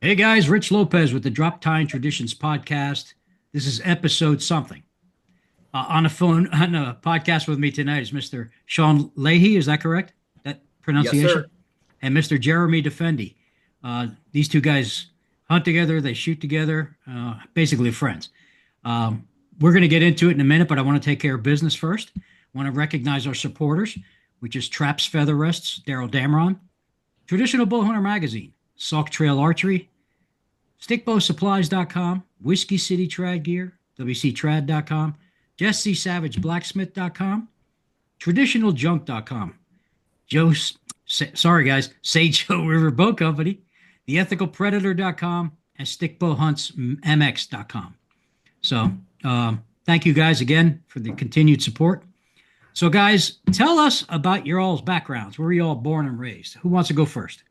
Hey guys, Rich Lopez with the Droptine Traditions podcast. This is episode something. On the phone, on a podcast with me tonight is Mr. Shawn Leahy. Is that correct? That Yes, pronunciation? sir. And Mr. Jeremy Defendi. These two guys hunt together, they shoot together, basically friends. We're going to get into it in a minute, but I want to take care of business first. I want to recognize our supporters, which is Traps Feather Rests, Daryl Damron, Traditional Bowhunter Magazine, Sauk Trail Archery, StickbowSupplies.com, Whiskey City Trad Gear, WCTrad.com, Jessie Savage Blacksmith.com, TraditionalJunk.com, sorry guys, Sage Hill River Boat Company, TheEthicalPredator.com, and StickbowHuntsMX.com. So, thank you guys again for the continued support. So, guys, tell us about your all's backgrounds. Where were you all born and raised? Who wants to go first?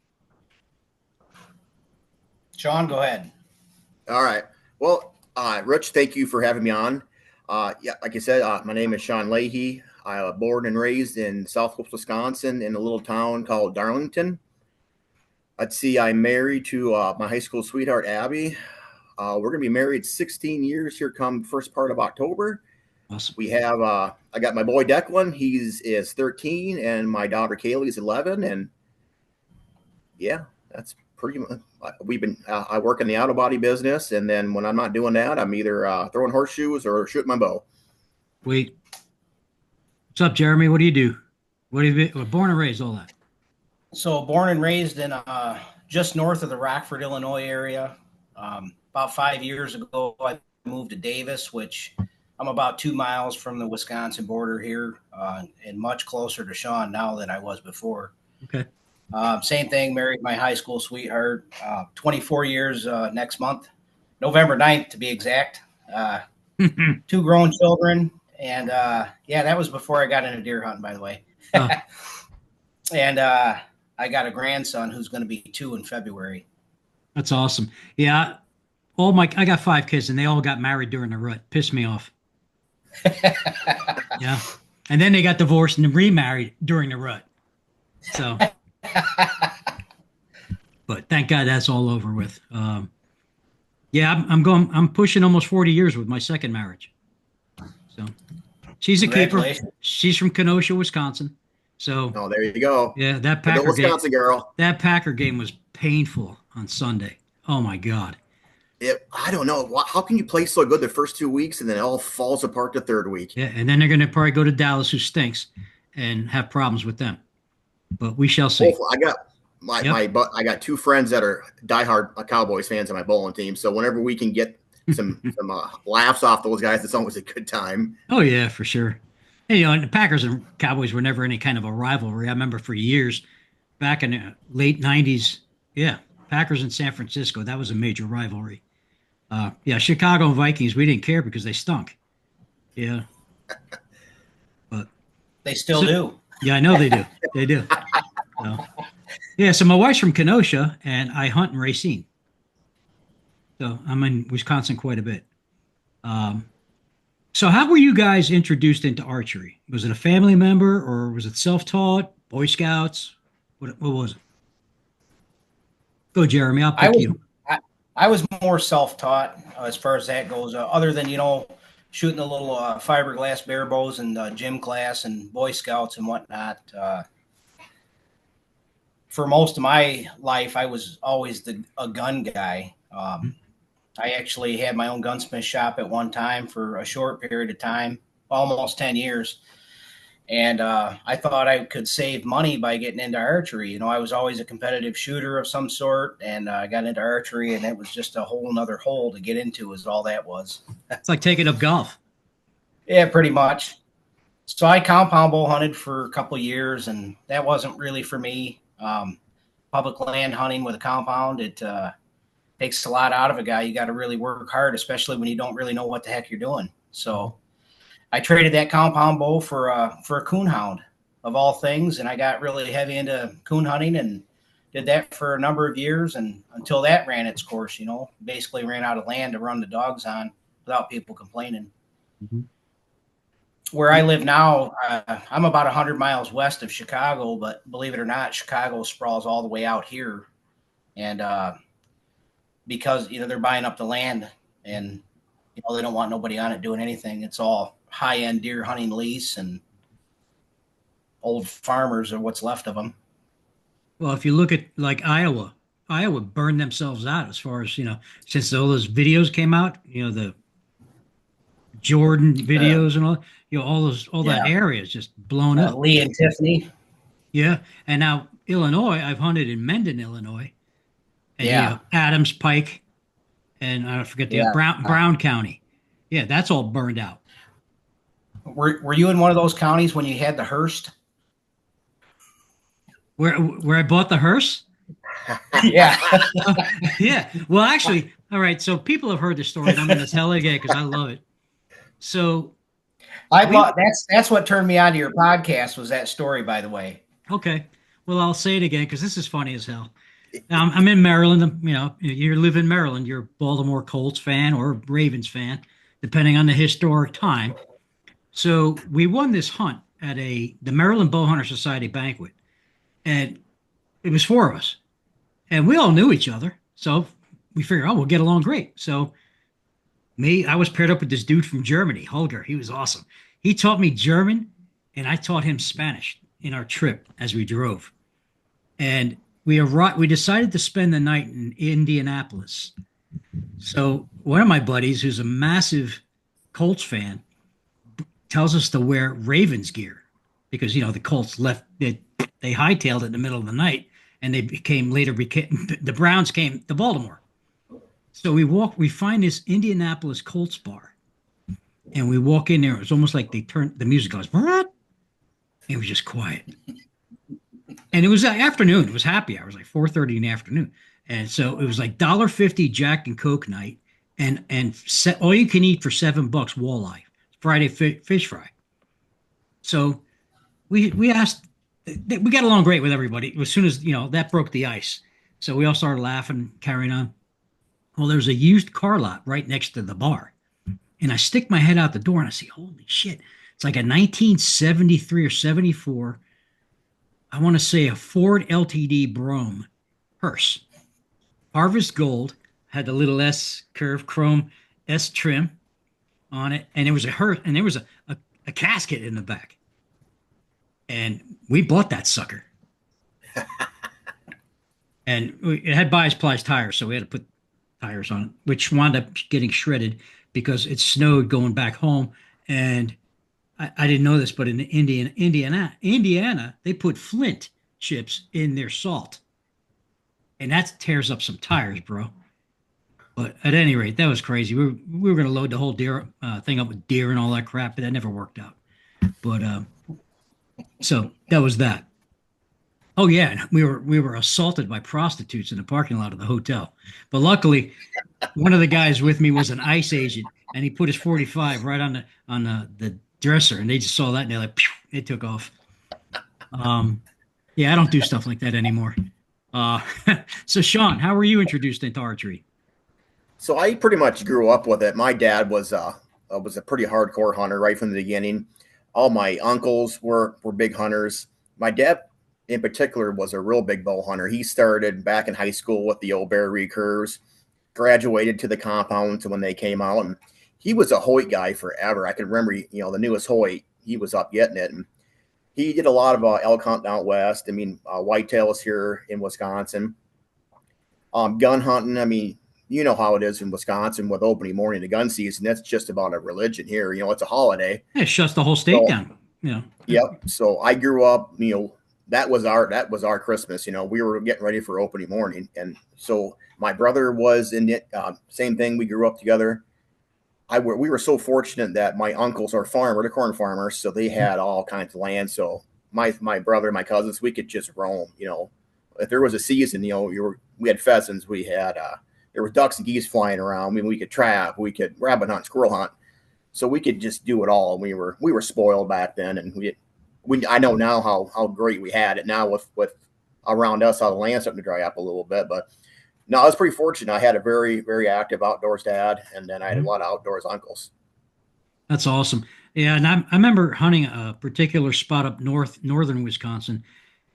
Shawn, go ahead. All right. Well, Rich, thank you for having me on. Like I said, my name is Shawn Leahy. I was born and raised in Southwest Wisconsin in a little town called Darlington. I'm married to my high school sweetheart, Abby. We're going to be married 16 years here come first part of October. Awesome. We have, I got my boy Declan. Is 13, and my daughter Kaylee is 11. And yeah, that's pretty much. I work in the auto body business, and then when I'm not doing that, I'm either throwing horseshoes or shooting my bow. Wait. What's up, Jeremy? What do you do? What have you been born and raised, all that? So born and raised in just north of the Rockford, Illinois area. About 5 years ago, I moved to Davis, which I'm about 2 miles from the Wisconsin border here, and much closer to Shawn now than I was before. Okay. Same thing, married my high school sweetheart, 24 years next month, November 9th to be exact. 2 grown children. And that was before I got into deer hunting, by the way. Oh. And I got a grandson who's going to be 2 in February. That's awesome. Yeah. I got 5 kids and they all got married during the rut. Pissed me off. Yeah. And then they got divorced and remarried during the rut. So, but thank God that's all over with. I'm pushing almost 40 years with my second marriage. So she's a keeper. She's from Kenosha, Wisconsin. So, oh, there you go. Yeah. That Wisconsin girl. That Packer game was painful on Sunday. Oh my God. I don't know. How can you play so good the first 2 weeks and then it all falls apart the third week? Yeah. And then they're going to probably go to Dallas, who stinks, and have problems with them. But we shall see. I got 2 friends that are diehard Cowboys fans on my bowling team. So whenever we can get some laughs off those guys, it's always a good time. Oh yeah, for sure. And, the Packers and Cowboys were never any kind of a rivalry. I remember for years back in the late 90s. Yeah, Packers in San Francisco, that was a major rivalry. Chicago and Vikings, we didn't care because they stunk. Yeah, but they still do. Yeah, I know they do. They do. So my wife's from Kenosha, and I hunt in Racine. So I'm in Wisconsin quite a bit. So how were you guys introduced into archery? Was it a family member, or was it self-taught, Boy Scouts? What was it? Go, Jeremy. I'll pick you. I was more self-taught as far as that goes, other than, shooting the little fiberglass bear bows in gym class and Boy Scouts and whatnot. For most of my life, I was always a gun guy. I actually had my own gunsmith shop at one time for a short period of time, almost 10 years. And I thought I could save money by getting into archery. I was always a competitive shooter of some sort, and I got into archery, and it was just a whole nother hole to get into is all that was. It's like taking up golf. Yeah, pretty much. So I compound bow hunted for a couple of years, and that wasn't really for me. Public land hunting with a compound, it takes a lot out of a guy. You got to really work hard, especially when you don't really know what the heck you're doing. So I traded that compound bow for a coon hound of all things. And I got really heavy into coon hunting and did that for a number of years. And until that ran its course, basically ran out of land to run the dogs on without people complaining. Mm-hmm. Where I live now, I'm about 100 miles west of Chicago, but believe it or not, Chicago sprawls all the way out here. And because they're buying up the land, and they don't want nobody on it doing anything. It's all high-end deer hunting lease, and old farmers are what's left of them. Well, if you look at like Iowa burned themselves out as far as, since all those videos came out, the Jordan videos and all that area is just blown up. Lee and Tiffany. Yeah. And now Illinois, I've hunted in Mendon, Illinois, and Adams, Pike, and I forget the Brown County. Yeah, that's all burned out. Were you in one of those counties when you had the Hearst? Where I bought the hearse? Yeah. Yeah. Well, actually, all right. So people have heard the story, and I'm going to tell it again because I love it. So that's what turned me on to your podcast, was that story, by the way. Okay. Well, I'll say it again because this is funny as hell. I'm in Maryland. You live in Maryland. You're a Baltimore Colts fan or Ravens fan, depending on the historic time. So we won this hunt at the Maryland Bowhunter Society banquet. And it was 4 of us. And we all knew each other. So we figured, we'll get along great. So I was paired up with this dude from Germany, Holger. He was awesome. He taught me German, and I taught him Spanish in our trip as we drove. And we decided to spend the night in Indianapolis. So one of my buddies, who's a massive Colts fan, tells us to wear Ravens gear because, the Colts they hightailed it in the middle of the night, and the Browns came to Baltimore. So we find this Indianapolis Colts bar, and we walk in there. It was almost like they turned the music goes, and it was just quiet. And it was afternoon. It was happy hour. It was like 4:30 in the afternoon. And so it was like $1.50 Jack and Coke night, and all you can eat for $7 walleye, Friday fish fry. So we asked. We got along great with everybody. As soon as, that broke the ice. So we all started laughing, carrying on. Well, there's a used car lot right next to the bar. And I stick my head out the door and I see, holy shit. It's like a 1973 or 74, I want to say a Ford LTD Brougham hearse. Harvest Gold, had the little S curve chrome S trim on it. And there was a hearse, and there was a casket in the back. And we bought that sucker. And it had bias-plies tires, so we had to put tires on it, which wound up getting shredded because it snowed going back home. And I didn't know this, but in Indiana, they put flint chips in their salt. And that tears up some tires, bro. But at any rate, that was crazy. We were going to load the whole deer thing up with deer and all that crap, but that never worked out. But so that was that. Oh yeah, and we were assaulted by prostitutes in the parking lot of the hotel. But luckily, one of the guys with me was an ICE agent, and he put his 45 right on the dresser, and they just saw that and they're like, pew, it took off. Yeah, I don't do stuff like that anymore. So Shawn, how were you introduced into archery? So I pretty much grew up with it. My dad was a pretty hardcore hunter right from the beginning. All my uncles were big hunters. My dad, in particular, was a real big bow hunter. He started back in high school with the old bear recurves, graduated to the compounds when they came out, and he was a Hoyt guy forever. I can remember, the newest Hoyt, he was up getting it, and he did a lot of elk hunting out west. I mean, whitetails here in Wisconsin. Gun hunting, I mean, you know how it is in Wisconsin with opening morning to gun season. That's just about a religion here. It's a holiday. It shuts the whole state down. Yeah. Yep. So I grew up, that was our Christmas. We were getting ready for opening morning. And so my brother was in it. Same thing. We grew up together. We were so fortunate that my uncles are they're corn farmers. So they had all kinds of land. So my brother and my cousins, we could just roam, if there was a season, we had pheasants, we had, there were ducks and geese flying around. I mean, we could trap, we could rabbit hunt, squirrel hunt. So we could just do it all. We were spoiled back then. And I know now how great we had it now with around us, how the land's starting to dry up a little bit, but no, I was pretty fortunate. I had a very, very active outdoors dad, and then I had a lot of outdoors uncles. That's awesome. Yeah, and I remember hunting a particular spot up northern Wisconsin.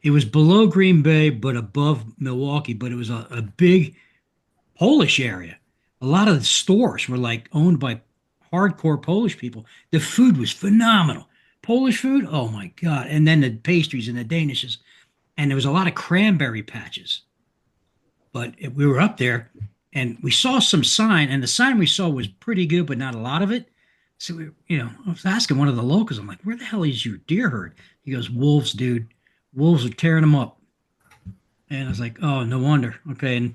It was below Green Bay, but above Milwaukee, but it was a big Polish area. A lot of the stores were like owned by hardcore Polish people. The food was phenomenal. Polish food, oh my God. And then the pastries and the Danishes. And there was a lot of cranberry patches. But we were up there and we saw some sign, and the sign we saw was pretty good, but not a lot of it. So I was asking one of the locals, I'm like, where the hell is your deer herd? He goes, wolves, dude. Wolves are tearing them up. And I was like, oh, no wonder. Okay. And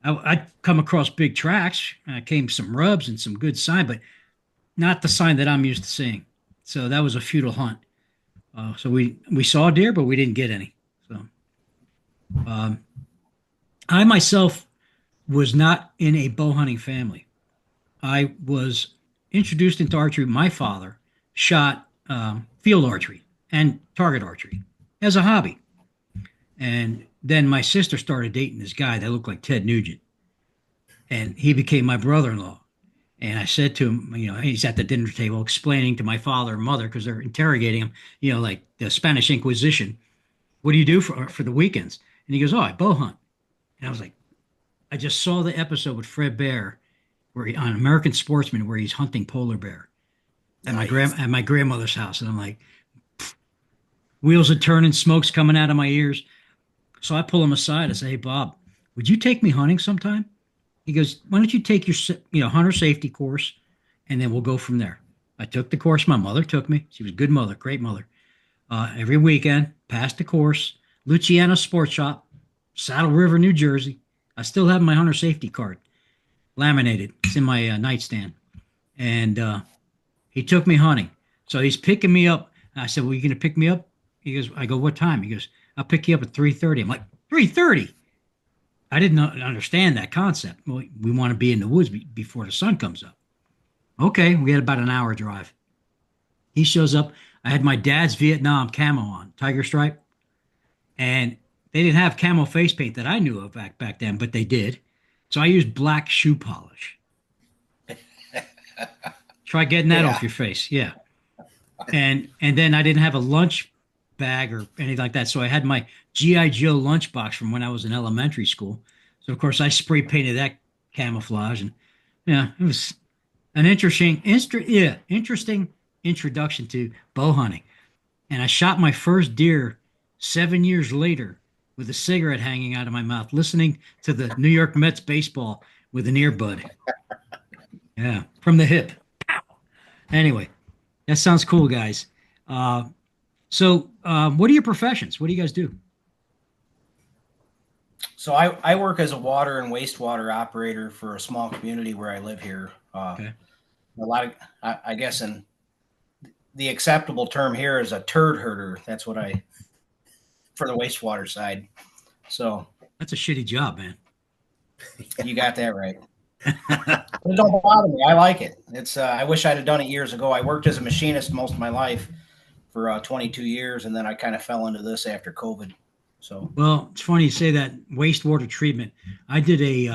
I come across big tracks. Came some rubs and some good sign, but not the sign that I'm used to seeing. So that was a futile hunt. So we saw deer, but we didn't get any. So I myself was not in a bow hunting family. I was introduced into archery. My father shot field archery and target archery as a hobby. And then my sister started dating this guy that looked like Ted Nugent. And he became my brother-in-law. And I said to him, he's at the dinner table explaining to my father and mother, because they're interrogating him, like the Spanish Inquisition. What do you do for the weekends? And he goes, oh, I bow hunt. And I was like, I just saw the episode with Fred Bear on American Sportsman where he's hunting polar bear at my grandmother's house. And I'm like, wheels are turning, smoke's coming out of my ears. So I pull him aside. I say, hey, Bob, would you take me hunting sometime? He goes, why don't you take your hunter safety course, and then we'll go from there. I took the course. My mother took me. She was a good mother, great mother. Every weekend, passed the course. Luciano Sports Shop, Saddle River, New Jersey. I still have my hunter safety card, laminated. It's in my nightstand. And he took me hunting. So he's picking me up. I said, well, you going to pick me up? I go, what time? He goes, I'll pick you up at 3:30. I'm like, 3:30? I didn't understand that concept. Well, we want to be in the woods before the sun comes up. Okay, we had about an hour drive. He shows up. I had my dad's Vietnam camo on, tiger stripe. And they didn't have camo face paint that I knew of back then, but they did. So I used black shoe polish. Try getting that off your face. Yeah. And then I didn't have a lunch bag or anything like that. So I had my G.I. Joe lunchbox from when I was in elementary school. So, of course, I spray painted that camouflage. And, yeah, it was an interesting introduction to bow hunting. And I shot my first deer 7 years later with a cigarette hanging out of my mouth, listening to the New York Mets baseball with an earbud. Yeah, from the hip. Anyway, that sounds cool, guys. So what are your professions? What do you guys do? So I work as a water and wastewater operator for a small community where I live here. Okay. A lot of, I guess, in the acceptable term here is a turd herder. That's what for the wastewater side. So that's a shitty job, man. You got that right. It don't bother me. I like it. It's I wish I'd have done it years ago. I worked as a machinist most of my life for 22 years, and then I kind of fell into this after COVID. So, well, it's funny you say that, wastewater treatment. I did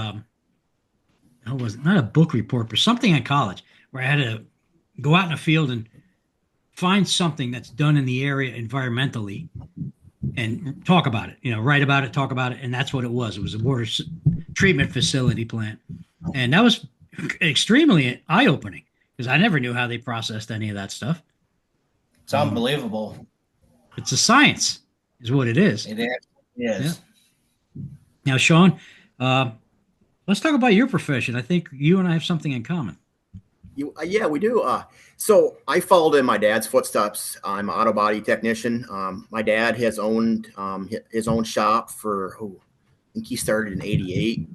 not a book report, but something in college where I had to go out in the field and find something that's done in the area environmentally and talk about it, write about it, talk about it. And that's what it was. It was a water treatment facility plant. And that was extremely eye-opening because I never knew how they processed any of that stuff. It's unbelievable. It's a science is what it is. It is. Yeah. Now, Shawn, let's talk about your profession. I think you and I have something in common. Yeah, we do. So I followed in my dad's footsteps. I'm an auto body technician. My dad has owned his own shop for, I think he started in '88.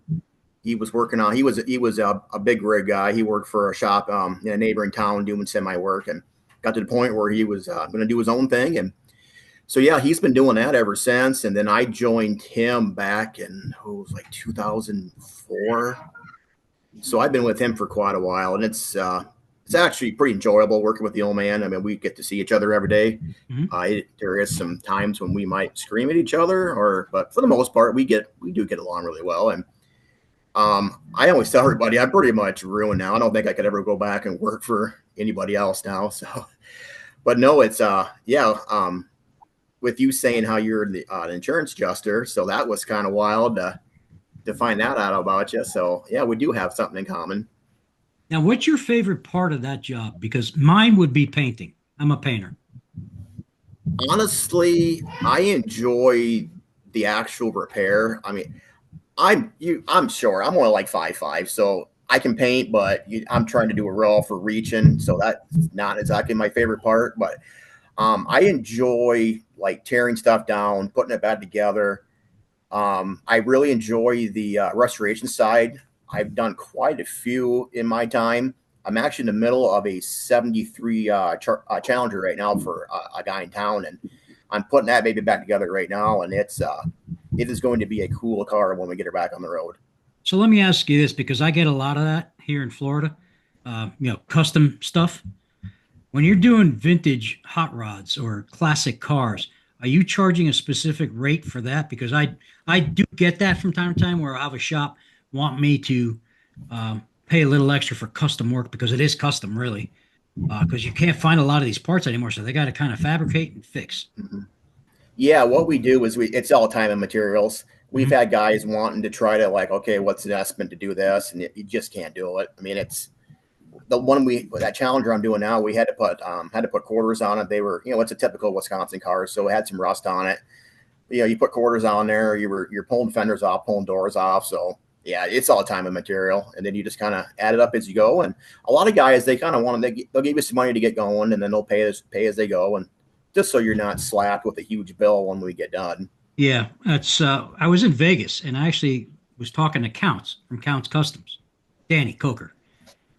He was working on, he was a big rig guy. He worked for a shop in a neighboring town doing semi work, and got to the point where he was going to do his own thing. And so, yeah, he's been doing that ever since. And then I joined him back in, it was like 2004. So I've been with him for quite a while, and it's actually pretty enjoyable working with the old man. I mean, we get to see each other every day. Mm-hmm. There is some times when we might scream at each other, but for the most part, we do get along really well. And I always tell everybody I'm pretty much ruined now. I don't think I could ever go back and work for anybody else now. So, but no, it's with you saying how you're the insurance adjuster, so that was kind of wild. to find that out about you. So yeah, we do have something in common. Now, what's your favorite part of that job? Because mine would be painting. I'm a painter. Honestly, I enjoy the actual repair. I mean, I'm sure I'm only like 5'5", so I can paint, but I'm trying to do a roll for reaching, so that's not exactly my favorite part. But I enjoy like tearing stuff down, putting it back together. I really enjoy the restoration side. I've done quite a few in my time. I'm actually in the middle of a 73 Challenger right now for a guy in town, and I'm putting that baby back together right now, and it is going to be a cool car when we get her back on the road. So let me ask you this, because I get a lot of that here in Florida, custom stuff. When you're doing vintage hot rods or classic cars, are you charging a specific rate for that? Because I do get that from time to time where I have a shop want me to pay a little extra for custom work because it is custom, really. Because you can't find a lot of these parts anymore, so they got to kind of fabricate and fix. Mm-hmm. Yeah, what we do is it's all time and materials. We've Mm-hmm. had guys wanting to try to like, okay, what's the estimate to do this, and you just can't do it. I mean, it's the one that Challenger I'm doing now. We had to put quarters on it. They were, it's a typical Wisconsin car, so it had some rust on it. You put quarters on there. You're pulling fenders off, pulling doors off. So yeah, it's all time and material, and then you just kind of add it up as you go. And a lot of guys, they kind of they'll give you some money to get going, and then they'll pay as they go, and just so you're not slapped with a huge bill when we get done. Yeah, that's. I was in Vegas and I actually was talking to Counts from Counts Customs, Danny Coker,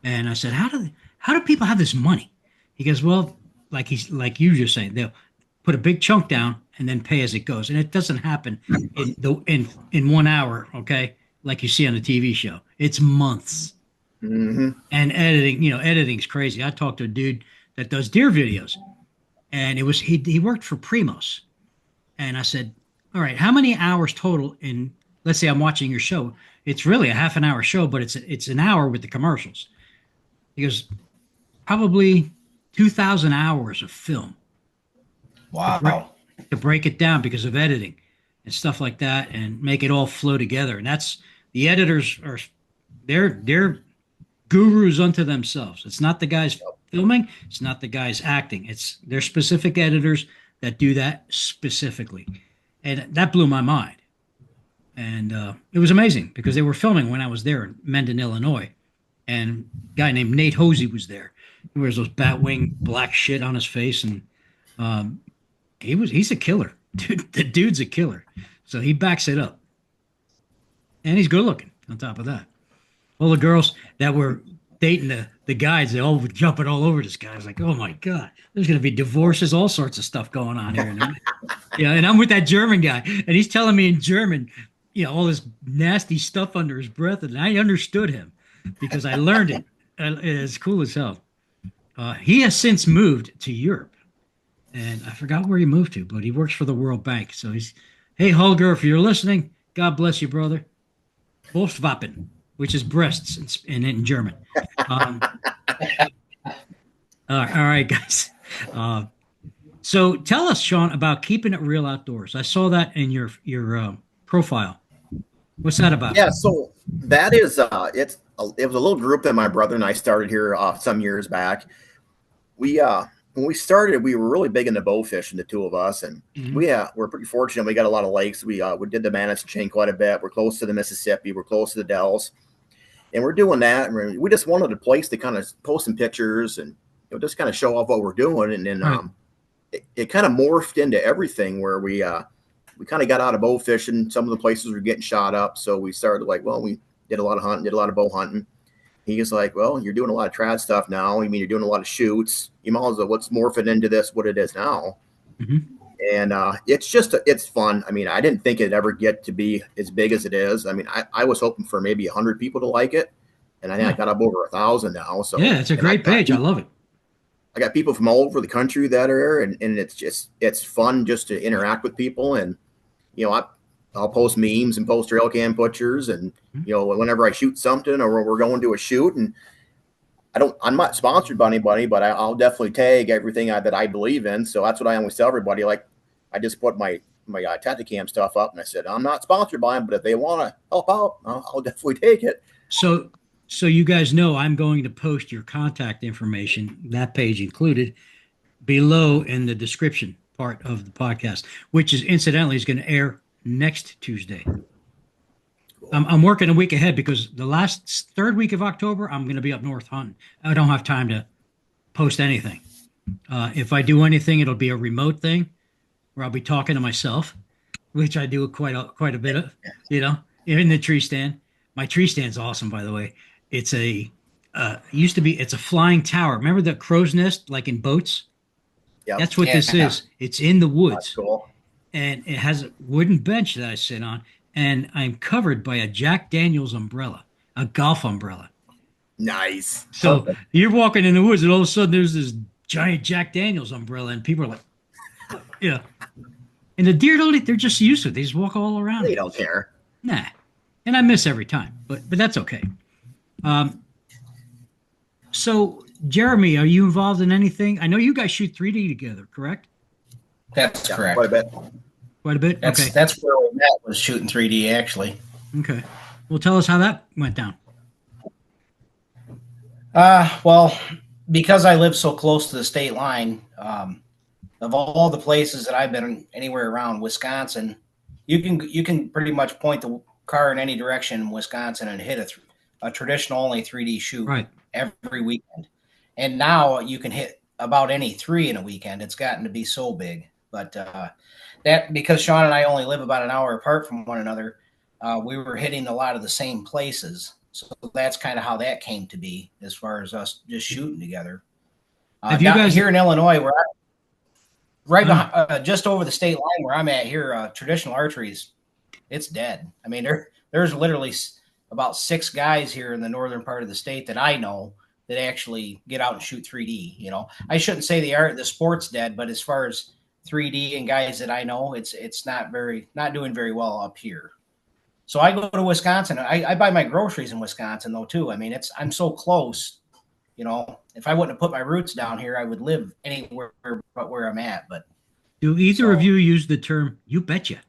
and I said, how do people have this money? He goes, well, like you just saying, they'll put a big chunk down and then pay as it goes, and it doesn't happen in 1 hour, okay, like you see on the TV show. It's months. Mm-hmm. And editing's crazy. I talked to a dude that does deer videos, and he worked for Primos, and I said, all right, how many hours total in, let's say I'm watching your show. It's really a half an hour show, but it's an hour with the commercials. He goes, probably 2,000 hours of film. Wow. To break it down because of editing and stuff like that and make it all flow together. And that's, the editors they're gurus unto themselves. It's not the guys filming. It's not the guys acting. It's their specific editors that do that specifically. And that blew my mind. And it was amazing because they were filming when I was there in Mendon, Illinois. And a guy named Nate Hosey was there. He wears those bat wing black shit on his face. And he's a killer. Dude, the dude's a killer. So he backs it up. And he's good looking on top of that. All the girls that were dating the guys, they all were jumping all over this guy. I was like, oh my God, there's going to be divorces, all sorts of stuff going on here. And I'm with that German guy, and he's telling me in German, all this nasty stuff under his breath. And I understood him because I learned it. It's cool as hell. He has since moved to Europe, and I forgot where he moved to, but he works for the World Bank. So hey, Holger, if you're listening, God bless you, brother. Brustwappen, which is breasts in German. All right, guys. So tell us, Shawn, about keeping it real outdoors. I saw that in your profile. What's that about? Yeah, so that is it was a little group that my brother and I started here some years back. When we started, we were really big into bow fishing, the two of us, and we're pretty fortunate. We got a lot of lakes. We did the Madison chain quite a bit. We're close to the Mississippi. We're close to the Dells, and we're doing that. And we just wanted a place to kind of post some pictures and just kind of show off what we're doing. And then it kind of morphed into everything where we kind of got out of bow fishing. Some of the places were getting shot up, so we started we did a lot of hunting, did a lot of bow hunting. He was like, well, you're doing a lot of trad stuff now. I mean, you're doing a lot of shoots. You might as well what's morphing into this, what it is now. Mm-hmm. And it's fun. I mean, I didn't think it'd ever get to be as big as it is. I mean, I was hoping for maybe 100 people to like it. And I think I got up over 1,000 now. So yeah, it's a great page. I love it. I got people from all over the country that are there, and it's fun just to interact with people. And, I'll post memes and post trail cam pictures, and whenever I shoot something or we're going to a shoot, and I'm not sponsored by anybody, but I'll definitely tag everything that I believe in. So that's what I always tell everybody. Like I just put my my Tacticam stuff up, and I said, I'm not sponsored by them, but if they want to help out, I'll definitely take it. So you guys know I'm going to post your contact information, that page included, below in the description part of the podcast, which is incidentally is going to air next Tuesday. I'm working a week ahead because the last third week of October, I'm going to be up north hunting. I don't have time to post anything. If I do anything, it'll be a remote thing where I'll be talking to myself, which I do quite a bit of, in the tree stand. My tree stand's awesome, by the way. It's it's a flying tower. Remember the crow's nest, like in boats? Yep. That's what this is. It's in the woods. That's cool. And it has a wooden bench that I sit on, and I'm covered by a Jack Daniels umbrella, a golf umbrella. Nice. So you're walking in the woods, and all of a sudden there's this giant Jack Daniels umbrella, and people are like, yeah. And the deer they're just used to it. They just walk all around. They don't care. Nah. And I miss every time, but that's okay. So Jeremy, are you involved in anything? I know you guys shoot 3D together, correct? That's correct. Quite a bit. Quite a bit? Okay. That's where we met, was shooting 3D, actually. Okay. Well, tell us how that went down. Well, because I live so close to the state line, of all the places that I've been anywhere around Wisconsin, you can pretty much point the car in any direction in Wisconsin and hit a traditional only 3D shoot every weekend. And now you can hit about any 3 in a weekend. It's gotten to be so big. But that, because Shawn and I only live about an hour apart from one another, we were hitting a lot of the same places. So that's kind of how that came to be, as far as us just shooting together. Have you guys here in Illinois, where behind, just over the state line where I'm at here, traditional archeries, it's dead. I mean, there's literally about 6 guys here in the northern part of the state that I know that actually get out and shoot 3D. I shouldn't say the sport's dead, but as far as 3D and guys that I know, it's not doing very well up here. So I go to Wisconsin. I buy my groceries in Wisconsin though too. I mean, I'm so close. If I wouldn't have put my roots down here, I would live anywhere but where I'm at. But do either of you use the term "you betcha"?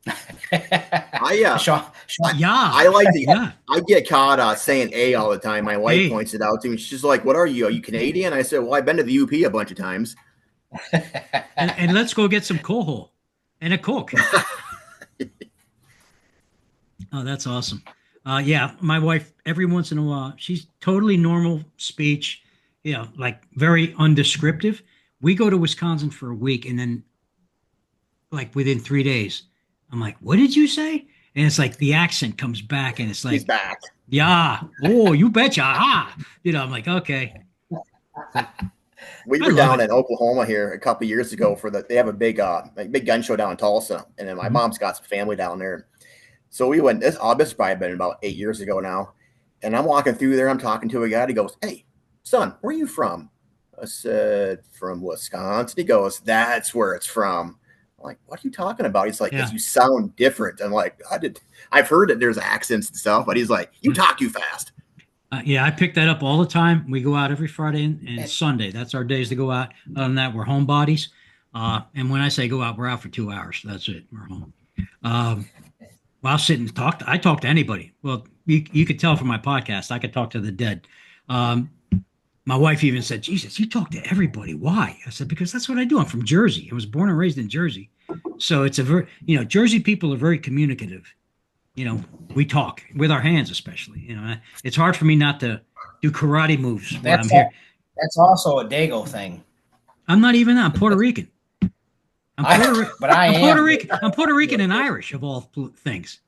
Shawn, I like to. Yeah. I get caught saying "a" all the time. My wife points it out to me. She's like, "What are you? Are you Canadian?" I said, "Well, I've been to the UP a bunch of times." and let's go get some coal and a Coke. Oh, that's awesome. Yeah, my wife, every once in a while, she's totally normal speech, like very undescriptive. We go to Wisconsin for a week, and then like within 3 days, I'm like, what did you say? And it's like the accent comes back, and it's like, he's back. Yeah. Oh, you betcha. Ah. I'm like, okay. We were down in Oklahoma here a couple of years ago they have a big gun show down in Tulsa, and then my mom's got some family down there. So we went. This has probably been about 8 years ago now, and I'm walking through there. I'm talking to a guy. He goes, "Hey, son, where are you from?" I said, "From Wisconsin." He goes, "That's where it's from." I'm like, "What are you talking about?" He's like, "'Cause you sound different." I'm like, I've heard that there's accents and stuff, but he's like, "You talk too fast." Yeah, I pick that up all the time. We go out every Friday and Sunday. That's our days to go out. Other than that, we're homebodies. And when I say go out, we're out for 2 hours. That's it. We're home. I'll sit and talk. I talk to anybody. Well, you could tell from my podcast, I could talk to the dead. My wife even said, "Jesus, you talk to everybody. Why?" I said, "Because that's what I do. I'm from Jersey. I was born and raised in Jersey. So it's a very, Jersey people are very communicative. We talk with our hands, especially. It's hard for me not to do karate moves when I'm here. That's also a Dago thing. I'm not even that. I'm Puerto Rican. I'm Puerto Rican and Irish, of all things.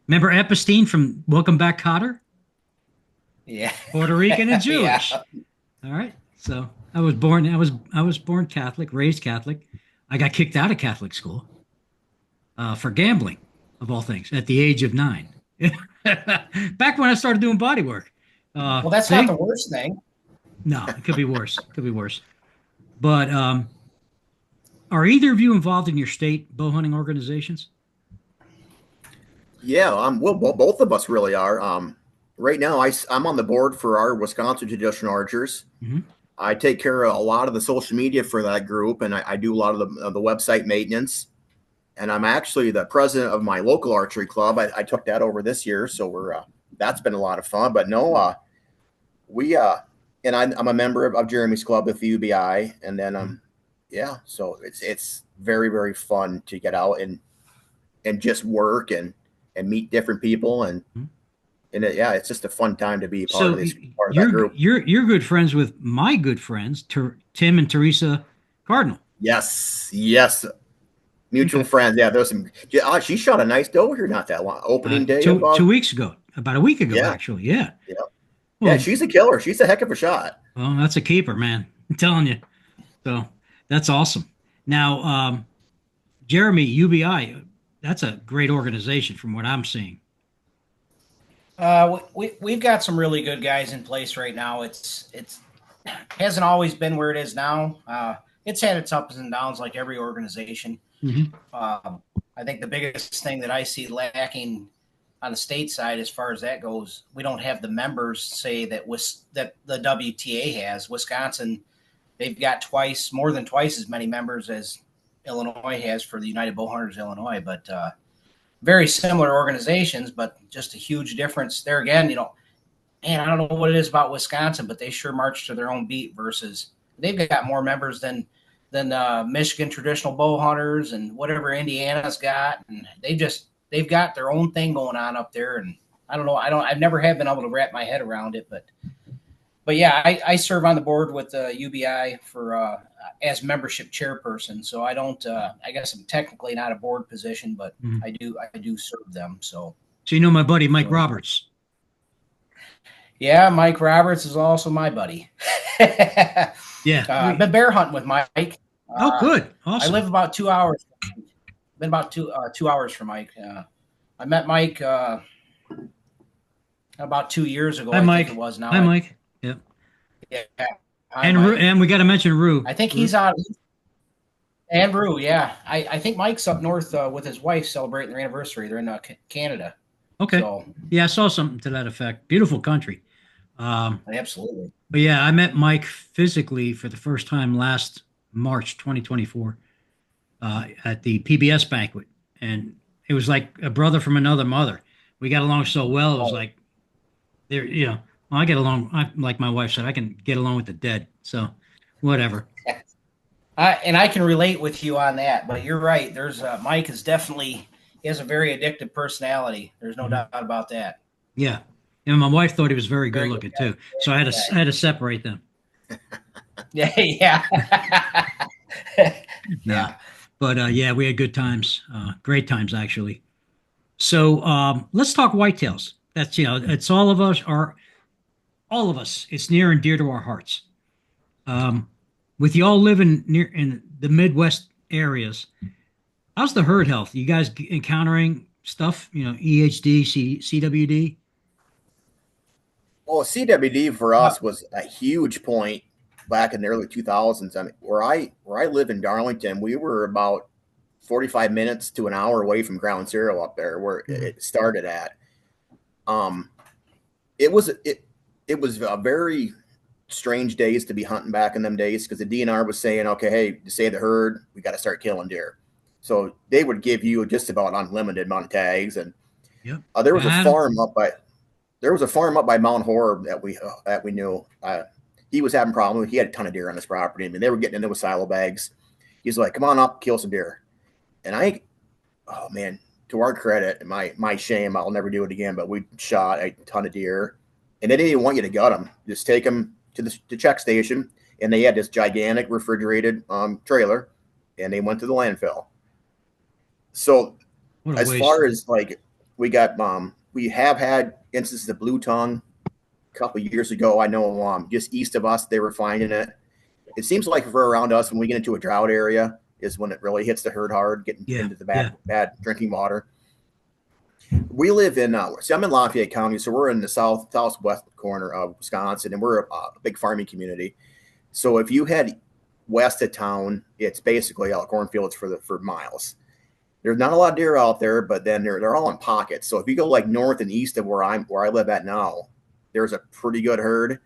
Remember Epstein from Welcome Back, Kotter? Yeah. Puerto Rican and Jewish. Yeah. All right. So I was born Catholic, raised Catholic. I got kicked out of Catholic school for gambling, of all things, at the age of 9. Back when I started doing body work. Well, that's not the worst thing. No, it could be worse. But are either of you involved in your state bow hunting organizations? Yeah, well, both of us really are. Right now, I'm on the board for our Wisconsin Traditional Archers. Mm-hmm. I take care of a lot of the social media for that group, and I do a lot of the website maintenance. And I'm actually the president of my local archery club. I took that over this year, so that's been a lot of fun. But no, and I'm a member of Jeremy's club with the UBI, and then yeah, so it's very, very fun to get out and just work and meet different people and yeah, it's just a fun time to be part of that group. You're good friends with my good friends, Tim and Teresa Cardinal. Yes, mutual friends. Yeah, there's some. She shot a nice doe here not that long. Opening day, 2 weeks ago, about a week ago, actually. Yeah. Well, yeah, she's a killer. She's a heck of a shot. Well, that's a keeper, man. I'm telling you. So that's awesome. Now, Jeremy, UBI, that's a great organization from what I'm seeing. We've got some really good guys in place right now. It's hasn't always been where it is now. It's had its ups and downs like every organization. I think the biggest thing that I see lacking on the state side, as far as that goes, we don't have the members say that the WTA has. Wisconsin, they've got more than twice as many members as Illinois has for the United Bowhunters Illinois, but very similar organizations, but just a huge difference there. Again, man, I don't know what it is about Wisconsin, but they sure march to their own beat versus they've got more members than Michigan traditional bow hunters and whatever Indiana's got, and they've got their own thing going on up there. And I don't know, I've never have been able to wrap my head around it, but yeah, I serve on the board with UBI for as membership chairperson. So I don't, I guess I'm technically not a board position, but I do serve them. So you know my buddy Mike Roberts. Yeah, Mike Roberts is also my buddy. Yeah, I've been bear hunting with Mike. Oh, good, awesome. I live about 2 hours. Been about 2 hours from Mike. I met Mike about 2 years ago. Hi, Mike. Think it was now. Hi, Mike. Yep. Yeah. And we got to mention Rue. I think he's on. And Rue, yeah. I think Mike's up north with his wife celebrating their anniversary. They're in Canada. Okay. So, yeah, I saw something to that effect. Beautiful country. Absolutely. But yeah, I met Mike physically for the first time last March 2024 at the PBS banquet. And it was like a brother from another mother. We got along so well. It was like, I get along, like my wife said, I can get along with the dead. So whatever. And I can relate with you on that. But you're right. There's Mike is definitely, he has a very addictive personality. There's no doubt about that. Yeah. And my wife thought he was very good looking too. So I had to separate them. Yeah. No. But yeah, we had good times, great times actually. So let's talk whitetails. That's, it's all of us. It's near and dear to our hearts. With you all living near in the Midwest areas, how's the herd health? You guys encountering stuff, EHD, CWD? Well, CWD for us was a huge point back in the early 2000s. I mean, where I live in Darlington, we were about 45 minutes to an hour away from ground zero up there where it started at. It was a very strange days to be hunting back in them days because the DNR was saying, okay, hey, to save the herd, we got to start killing deer. So they would give you just about unlimited amount of tags. And there was a farm up by Mount Horeb that we knew. He was having problems. He had a ton of deer on his property. I mean, they were getting into with silo bags. He's like, come on up, kill some deer. And oh man, to our credit, my shame, I'll never do it again, but we shot a ton of deer. And they didn't even want you to gut them. Just take them to the check station. And they had this gigantic refrigerated trailer. And they went to the landfill. So as far as like, we have had instances of blue tongue a couple of years ago. I know just east of us, they were finding it. It seems like for around us, when we get into a drought area is when it really hits the herd hard, getting into the bad drinking water. We live in, so I'm in Lafayette County, so we're in the southwest corner of Wisconsin, and we're a big farming community. So if you head west of town, it's basically all cornfields for miles. There's not a lot of deer out there, but then they're all in pockets. So if you go like north and east of where I live at now, there's a pretty good herd.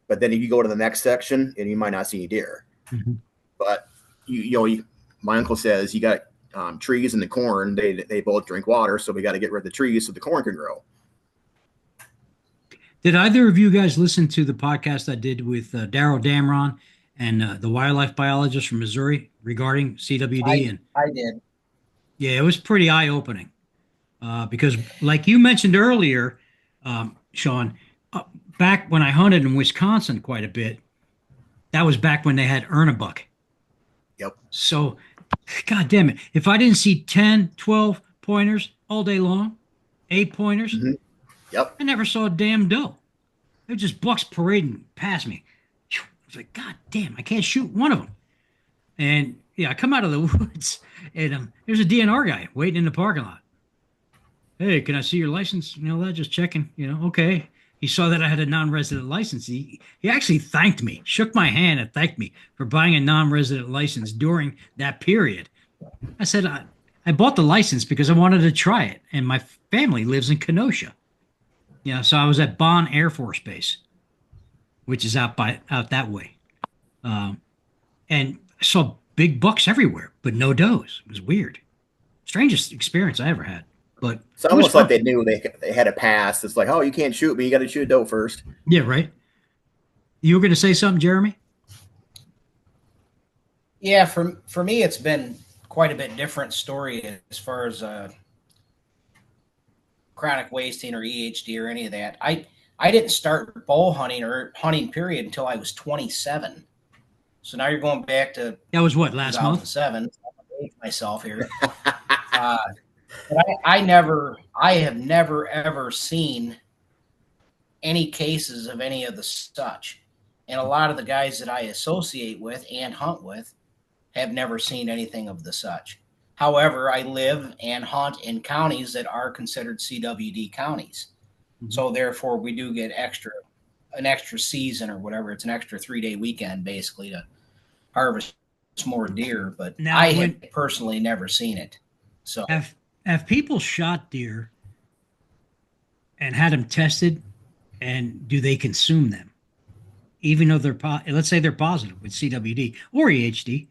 but then if you go to the next section and you might not see any deer. Mm-hmm. But my uncle says you got trees and the corn. They both drink water, so we got to get rid of the trees so the corn can grow. Did either of you guys listen to the podcast I did with Daryl Damron and the wildlife biologist from Missouri regarding CWD? I did. Yeah, it was pretty eye-opening because, like you mentioned earlier, Shawn, back when I hunted in Wisconsin quite a bit, that was back when they had Ernebuck. Yep. So, God damn it, if I didn't see 10, 12 pointers all day long, 8 pointers, Mm-hmm. Yep. I never saw a damn doe. They're just bucks parading past me. I was like, God damn, I can't shoot one of them. And yeah, I come out of the woods and there's a DNR guy waiting in the parking lot. Hey, can I see your license? Just checking, okay. He saw that I had a non-resident license. He actually thanked me, shook my hand and thanked me for buying a non-resident license during that period. I said, I bought the license because I wanted to try it. And my family lives in Kenosha. So I was at Bonn Air Force Base, which is out that way. And I saw big bucks everywhere, but no does. It was weird. Strangest experience I ever had. But it's almost like they knew they had a pass. It's like, oh, you can't shoot me. You got to shoot a doe first. Yeah, right. You were going to say something, Jeremy? Yeah, for me, it's been quite a bit different story as far as chronic wasting or EHD or any of that. I didn't start bow hunting or hunting period until I was 27. So now you're going back to that was what, last month? 2007. I'm gonna age myself here. But I have never ever seen any cases of any of the such, and a lot of the guys that I associate with and hunt with have never seen anything of the such. However, I live and hunt in counties that are considered CWD counties. Mm-hmm. So therefore we do get an extra season or whatever. It's an extra 3-day weekend basically to harvest more deer, but now, I have personally never seen it. So have people shot deer and had them tested, and do they consume them? Even though let's say they're positive with CWD or EHD.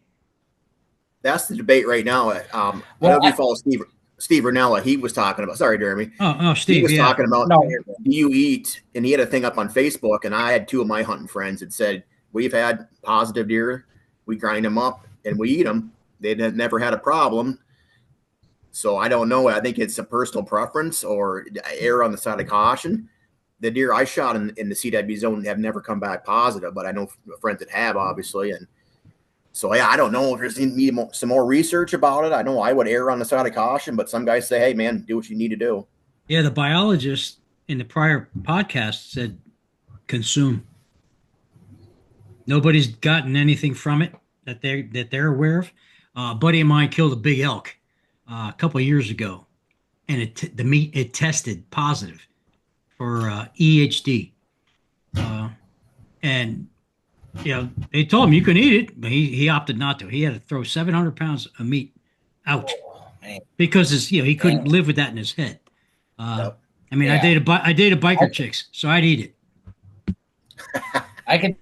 That's the debate right now. I know you follow Steve Ranella. He was talking about. Sorry, Jeremy. Oh, Steve. He was talking about. No. Do you eat? And he had a thing up on Facebook, and I had 2 of my hunting friends that said we've had positive deer. We grind them up and we eat them. They never had a problem. So I don't know. I think it's a personal preference or err on the side of caution. The deer I shot in the CW zone have never come back positive, but I know friends that have, obviously, and. So, yeah, I don't know if there's need some more research about it. I know I would err on the side of caution, but some guys say, hey, man, do what you need to do. Yeah, the biologist in the prior podcast said consume. Nobody's gotten anything from it that they're aware of. A buddy of mine killed a big elk a couple of years ago, and it tested positive for EHD. And they told him you can eat it, but he opted not to. He had to throw 700 pounds of meat out because he couldn't live with that in his head. Nope. I mean, yeah. I dated biker chicks, so I'd eat it. I could.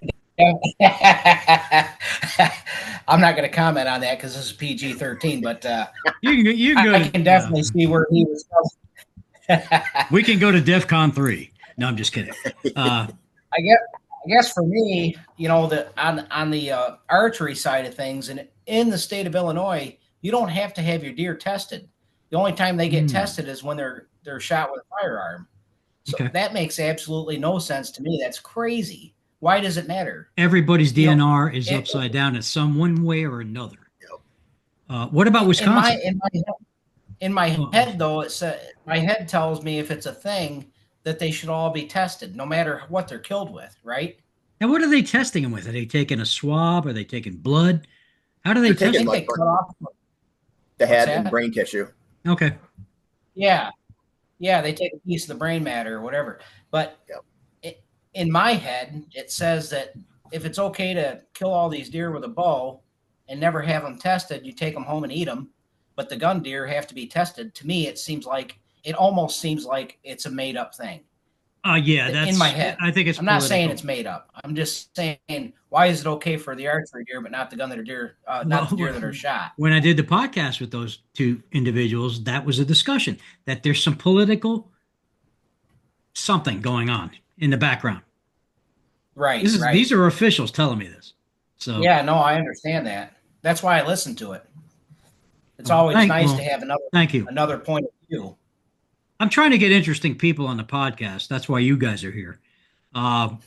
I'm not going to comment on that because this is PG-13, but I can definitely see where he was going. We can go to DEFCON 3. No, I'm just kidding. I guess for me, on the archery side of things, and in the state of Illinois, you don't have to have your deer tested. The only time they get tested is when they're shot with a firearm. So that makes absolutely no sense to me. That's crazy. Why does it matter? Everybody's DNR is upside down in some one way or another. What about Wisconsin? In my head, though, my head tells me if it's a thing that they should all be tested, no matter what they're killed with, right? And what are they testing them with? Are they taking a swab? Are they taking blood? How do they test them? They cut off the head and brain tissue. Okay. Yeah, they take a piece of the brain matter or whatever. But in my head, it says that if it's okay to kill all these deer with a bow and never have them tested, you take them home and eat them. But the gun deer have to be tested. To me, it almost seems like it's a made up thing. Yeah, that's in my head. I think it's. I'm not saying it's made up. I'm just saying, why is it okay for the archery deer, but not the gun that are deer, not the deer that are shot? When I did the podcast with those two individuals, that was a discussion that there's some political something going on in the background. Right. These are officials telling me this. So yeah, no, I understand that. That's why I listen to it. It's always nice to have another point of view. I'm trying to get interesting people on the podcast. That's why you guys are here. No,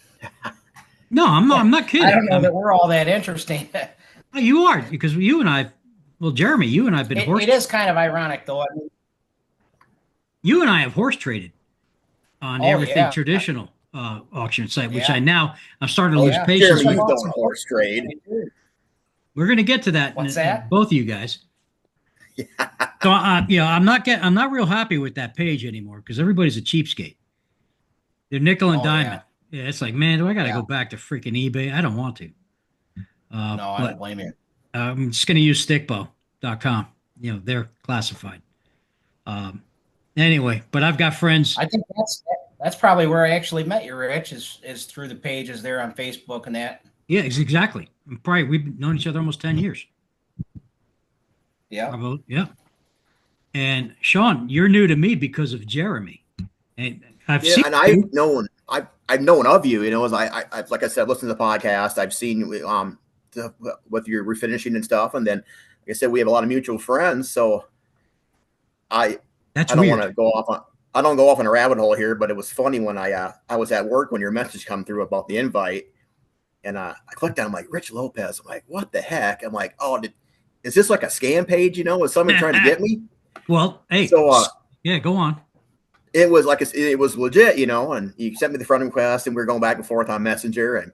I'm not kidding. I don't know that we're all that interesting. You are, because you and I, well, Jeremy, you and I have been It is kind of ironic, though. I mean, you and I have horse traded on everything traditional auction site, which I'm starting to lose patience Jeremy, with. you've done horse trade. We're going to get to that. What's that? Both of you guys. So, I'm not real happy with that page anymore because everybody's a cheapskate. They're nickel and diamond. Yeah, it's like, man, do I got to go back to freaking eBay? I don't want to. No, I don't blame you. I'm just going to use stickbow.com. They're classified. Anyway, but I've got friends. I think that's probably where I actually met you, Rich, is through the pages there on Facebook and that. Yeah, exactly. We've known each other almost 10 years. Yeah. Yeah. And Shawn, you're new to me because of Jeremy. And I've seen and I've known of you, as I like I said, listen to the podcast. I've seen with your refinishing and stuff. And then, like I said, we have a lot of mutual friends. So I don't want to go off on a rabbit hole here, but it was funny when I was at work when your message come through about the invite, and I clicked on, I'm like, Rich Lopez. I'm like, what the heck? I'm like, is this like a scam page? Was somebody trying to get me? Well, hey, so yeah, go on. It was it was legit, and you sent me the friend request, and we were going back and forth on Messenger, and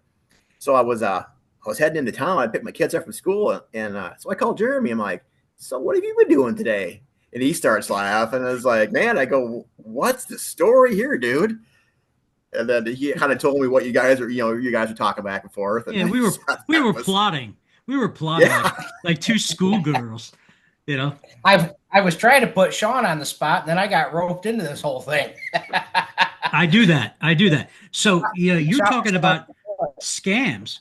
so I was heading into town. I picked my kids up from school, and so I called Jeremy. I'm like, so what have you been doing today? And he starts laughing. I was like, man, I go, what's the story here, dude? And then he kind of told me what you guys are talking back and forth. And yeah, we were plotting. We were plotting like two schoolgirls, I was trying to put Shawn on the spot, and then I got roped into this whole thing. I do that. So you're talking about scams.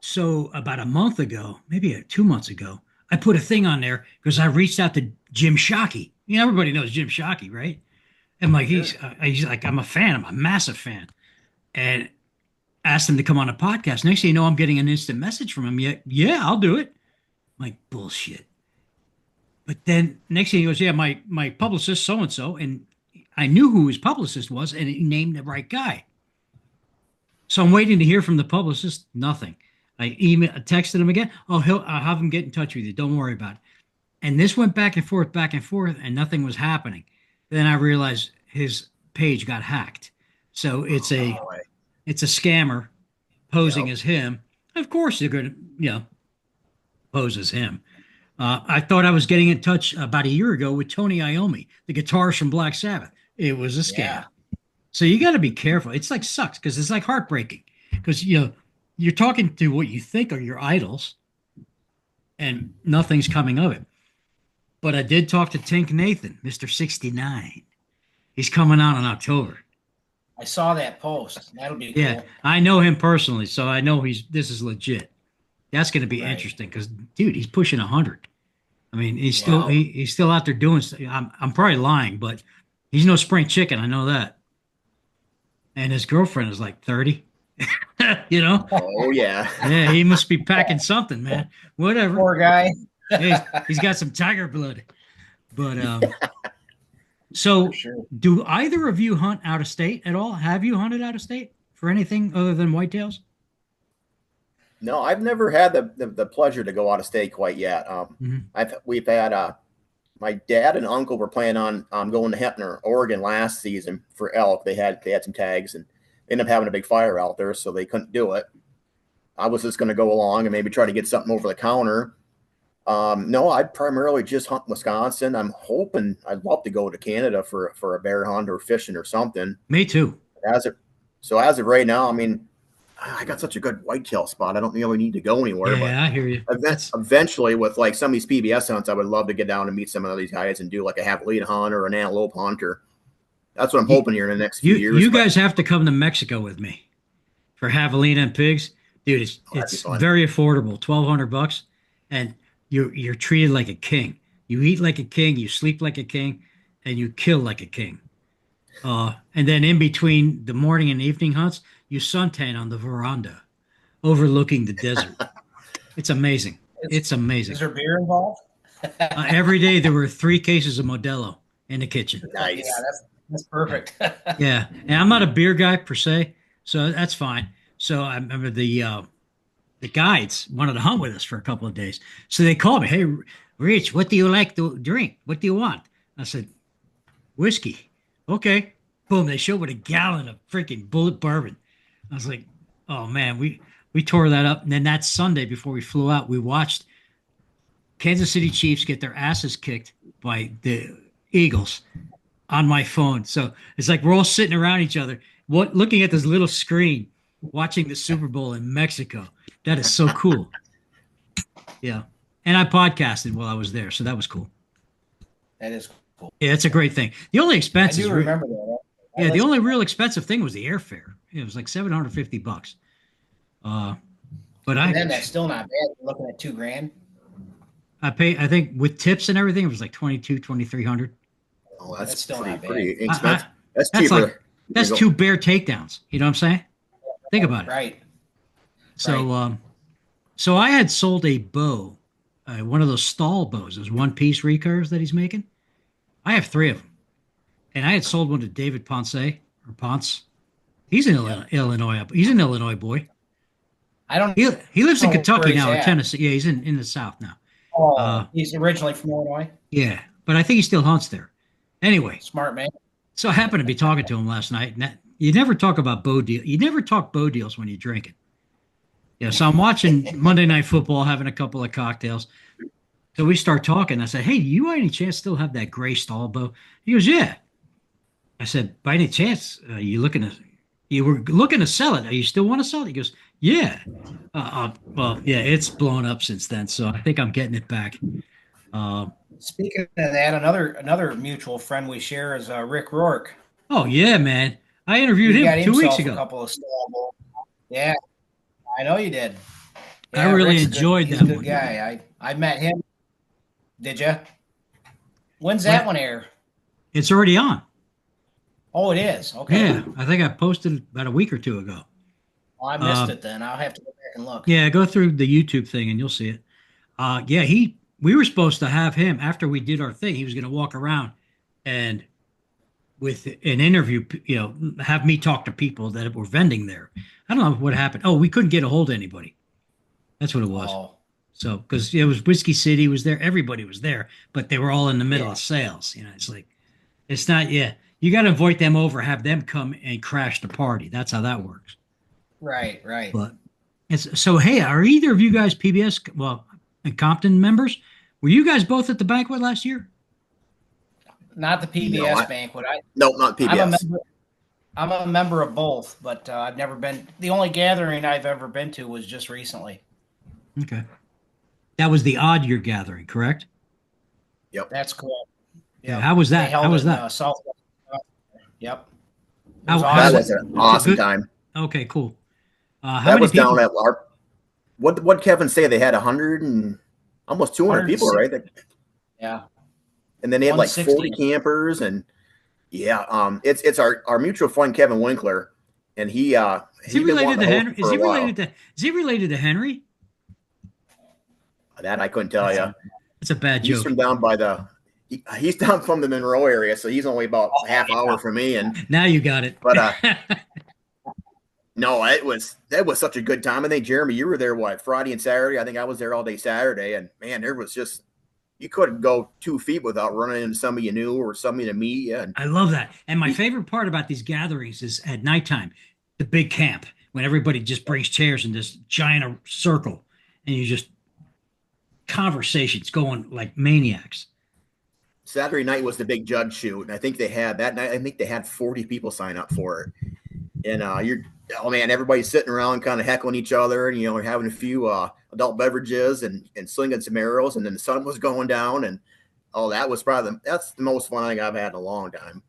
So about a month ago, maybe 2 months ago, I put a thing on there because I reached out to Jim Shockey. Everybody knows Jim Shockey, right? And like he's like, I'm a fan. I'm a massive fan, and asked him to come on a podcast. Next thing you know, I'm getting an instant message from him. Yeah, I'll do it. I'm like, bullshit. But then next thing he goes, yeah, my publicist so and so, and I knew who his publicist was, and he named the right guy. So I'm waiting to hear from the publicist. Nothing. I texted him again. I'll have him get in touch with you. Don't worry about it. And this went back and forth, and nothing was happening. Then I realized his page got hacked. So it's a scammer posing as him. Of course they're going to, pose as him. I thought I was getting in touch about a year ago with Tony Iommi, the guitarist from Black Sabbath. It was a scam. Yeah. So you got to be careful. It's like sucks because it's like heartbreaking because, you're talking to what you think are your idols and nothing's coming of it. But I did talk to Tink Nathan, Mr. 69. He's coming out in October. I saw that post. That'll be cool. Yeah, I know him personally, so I know this is legit. That's going to be interesting because, dude, he's pushing 100. I mean, he's still out there doing stuff. I'm probably lying, but he's no spring chicken. I know that. And his girlfriend is like 30. Oh yeah. Yeah, he must be packing something, man. Whatever. Poor guy. He's got some tiger blood. But so do either of you hunt out of state at all? Have you hunted out of state for anything other than whitetails? No, I've never had the pleasure to go out of state quite yet. We've had my dad and uncle were planning on going to Hempner, Oregon last season for elk. They had some tags and ended up having a big fire out there, so they couldn't do it. I was just going to go along and maybe try to get something over the counter. No, I primarily just hunt Wisconsin. I'm hoping I'd love to go to Canada for a bear hunt or fishing or something. Me too. As of right now, I mean, I got such a good whitetail spot. I don't really need to go anywhere. Yeah, I hear you. Eventually, with like some of these PBS hunts, I would love to get down and meet some of these guys and do like a javelina hunt or an antelope hunt or That's what I'm hoping here in the next few years. You guys have to come to Mexico with me for javelina and pigs, dude. It's very affordable, $1,200, and you're treated like a king. You eat like a king, you sleep like a king, and you kill like a king. And then in between the morning and evening hunts, you suntan on the veranda, overlooking the desert. It's amazing. It's amazing. Is there beer involved? Every day there were 3 cases of Modelo in the kitchen. Nice. Yeah, that's perfect. Yeah, and I'm not a beer guy per se, so that's fine. So I remember the guides wanted to hunt with us for a couple of days, so they called me, "Hey, Rich, what do you like to drink? What do you want?" I said, "Whiskey." Okay, boom. They showed with a gallon of freaking Bullet bourbon. I was like, "Oh man, we tore that up." And then that Sunday before we flew out, we watched Kansas City Chiefs get their asses kicked by the Eagles on my phone. So it's like we're all sitting around each other, looking at this little screen, watching the Super Bowl in Mexico. That is so cool. Yeah. And I podcasted while I was there, so that was cool. That is cool. Yeah, it's a great thing. The only expense I do remember that. Yeah, the only real expensive thing was the airfare. It was like $750. But then that's still not bad. You're looking at $2,000. I think with tips and everything, it was like 2,300. Oh, that's still not bad. pretty expensive. That's That's cheaper. That's 2 bear takedowns. You know what I'm saying? Think about it. Right. So, so I had sold a bow, one of those stall bows, those one-piece recurves that he's making. I have 3 of them, and I had sold one to David Ponce. He's in Illinois. He's an Illinois boy. He lives in Kentucky now or Tennessee. Yeah, he's in the South now. Oh, he's originally from Illinois. Yeah, but I think he still hunts there. Anyway, Smart man. so I happened to be talking to him last night, and you never talk about bow deal. You never talk bow deals when you're drinking. Yeah, so I'm watching Monday Night Football, having a couple of cocktails. So we start talking. I said, "Hey, do you by any chance still have that gray stall bow?" He goes, "Yeah." I said, "By any chance, you were looking to sell it? You still want to sell it?" He goes, "Yeah." Well, yeah, it's blown up since then, so I think I'm getting it back. Speaking of that, another mutual friend we share is Rick Rourke. Oh yeah, man! I interviewed him 2 weeks ago. A couple of stall. Yeah, I know you did. Yeah, I really enjoyed that. He's a good guy. I met him. Did you? When's that one air? It's already on. Oh, it is. Okay. Yeah, I think I posted about a week or 2 ago. Oh, I missed it then. I'll have to go back and look. Yeah, go through the YouTube thing and you'll see it. Yeah, we were supposed to have him after we did our thing. He was going to walk around and with an interview, have me talk to people that were vending there. I don't know what happened. Oh, we couldn't get a hold of anybody. That's what it was. Oh. So, because it was Whiskey City was there, everybody was there, but they were all in the middle of sales. It's like, it's not. Yeah, you got to invite them over, have them come and crash the party. That's how that works. Right. But so. Hey, are either of you guys PBS and Compton members? Were you guys both at the banquet last year? Not the PBS banquet. No, not PBS. I'm a member of both, but I've never been. The only gathering I've ever been to was just recently. Okay. That was the odd year gathering, correct? Yep. That's correct. Yeah. How was that? How was that? Southwest. Yep. That was an awesome time. Okay, cool. That was down at what Kevin say? They had 100 and almost 200 people, right? Yeah. And then they had like 40 campers, and it's our mutual friend Kevin Winkler, and is he related to Henry? Is he related to Henry? That I couldn't tell you. It's a bad joke. He's from down by he's down from the Monroe area, so he's only about half hour from me. And now you got it. But no, that was such a good time. I think Jeremy, you were there Friday and Saturday. I think I was there all day Saturday, and man, there was just you couldn't go 2 feet without running into somebody you knew or somebody to meet. Yeah, I love that. And my favorite part about these gatherings is at nighttime, the big camp when everybody just brings chairs in this giant circle, and you just conversations going like maniacs. Saturday night was the big judge shoot, and I think they had that night. I think they had 40 people sign up for it, and everybody's sitting around kind of heckling each other, and having a few adult beverages and slinging some arrows, and then the sun was going down, and that's the most fun I think I've had in a long time.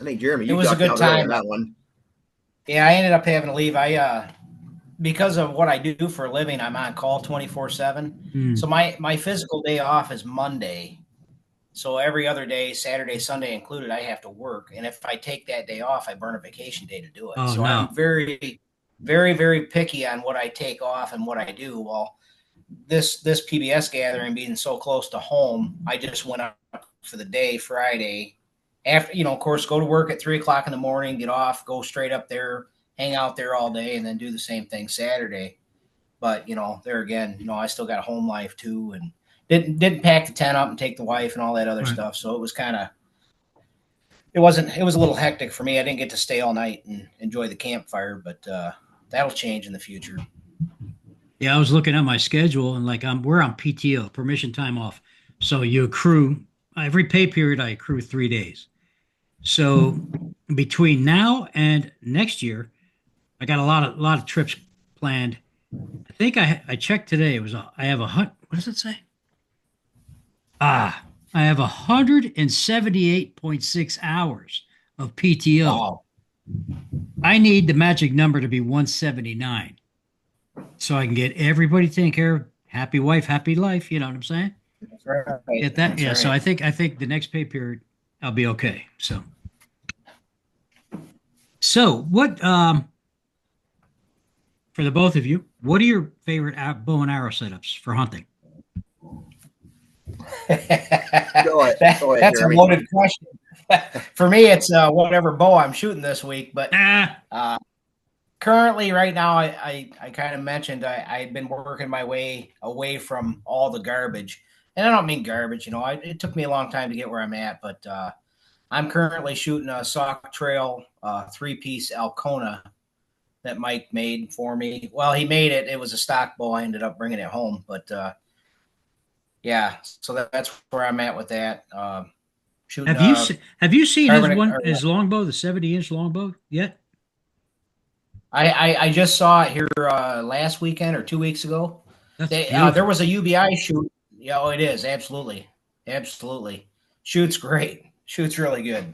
I think Jeremy, It you was a talked good out earlier on time. that one. Yeah, I ended up having to leave. Because of what I do for a living, I'm on call 24/7. Mm. So my physical day off is Monday. So every other day, Saturday, Sunday included, I have to work. And if I take that day off, I burn a vacation day to do it. Oh, So no. I'm very, very, very picky on what I take off and what I do. Well, this PBS gathering being so close to home, I just went up for the day Friday. After, of course, go to work at 3 o'clock in the morning, get off, go straight up there, hang out there all day, and then do the same thing Saturday. But there again, I still got a home life too, and didn't pack the tent up and take the wife and all that other Right. stuff. So it was it was a little hectic for me. I didn't get to stay all night and enjoy the campfire, but that'll change in the future. Yeah, I was looking at my schedule and like we're on PTO, permission time off. So you accrue every pay period. I accrue 3 days. So between now and next year, I got a lot of trips planned. I think I checked today. I have a hunt. What does it say? I have 178.6 hours of PTO. Wow. I need the magic number to be 179 so I can get everybody taken care of. Happy wife, happy life. You know what I'm saying? That's right. Get that? That's Yeah. right. So I think the next pay period I'll be okay. So what for the both of you, what are your favorite bow and arrow setups for hunting? Go ahead, That's Jeremy. a loaded question. For me, it's whatever bow I'm shooting this week. But currently, right now, I kind of mentioned I had been working my way away from all the garbage. And I don't mean garbage. It took me a long time to get where I'm at. But I'm currently shooting a Sauk Trail 3-piece Alcona that Mike made for me. Well, he made it. It was a stock bow. I ended up bringing it home. But yeah, so that's where I'm at with that. Shooting. Have you seen his longbow, the 70-inch longbow yet? I just saw it here last weekend or 2 weeks ago. There was a UBI shoot. Yeah, it is absolutely. Shoots great. Shoots really good.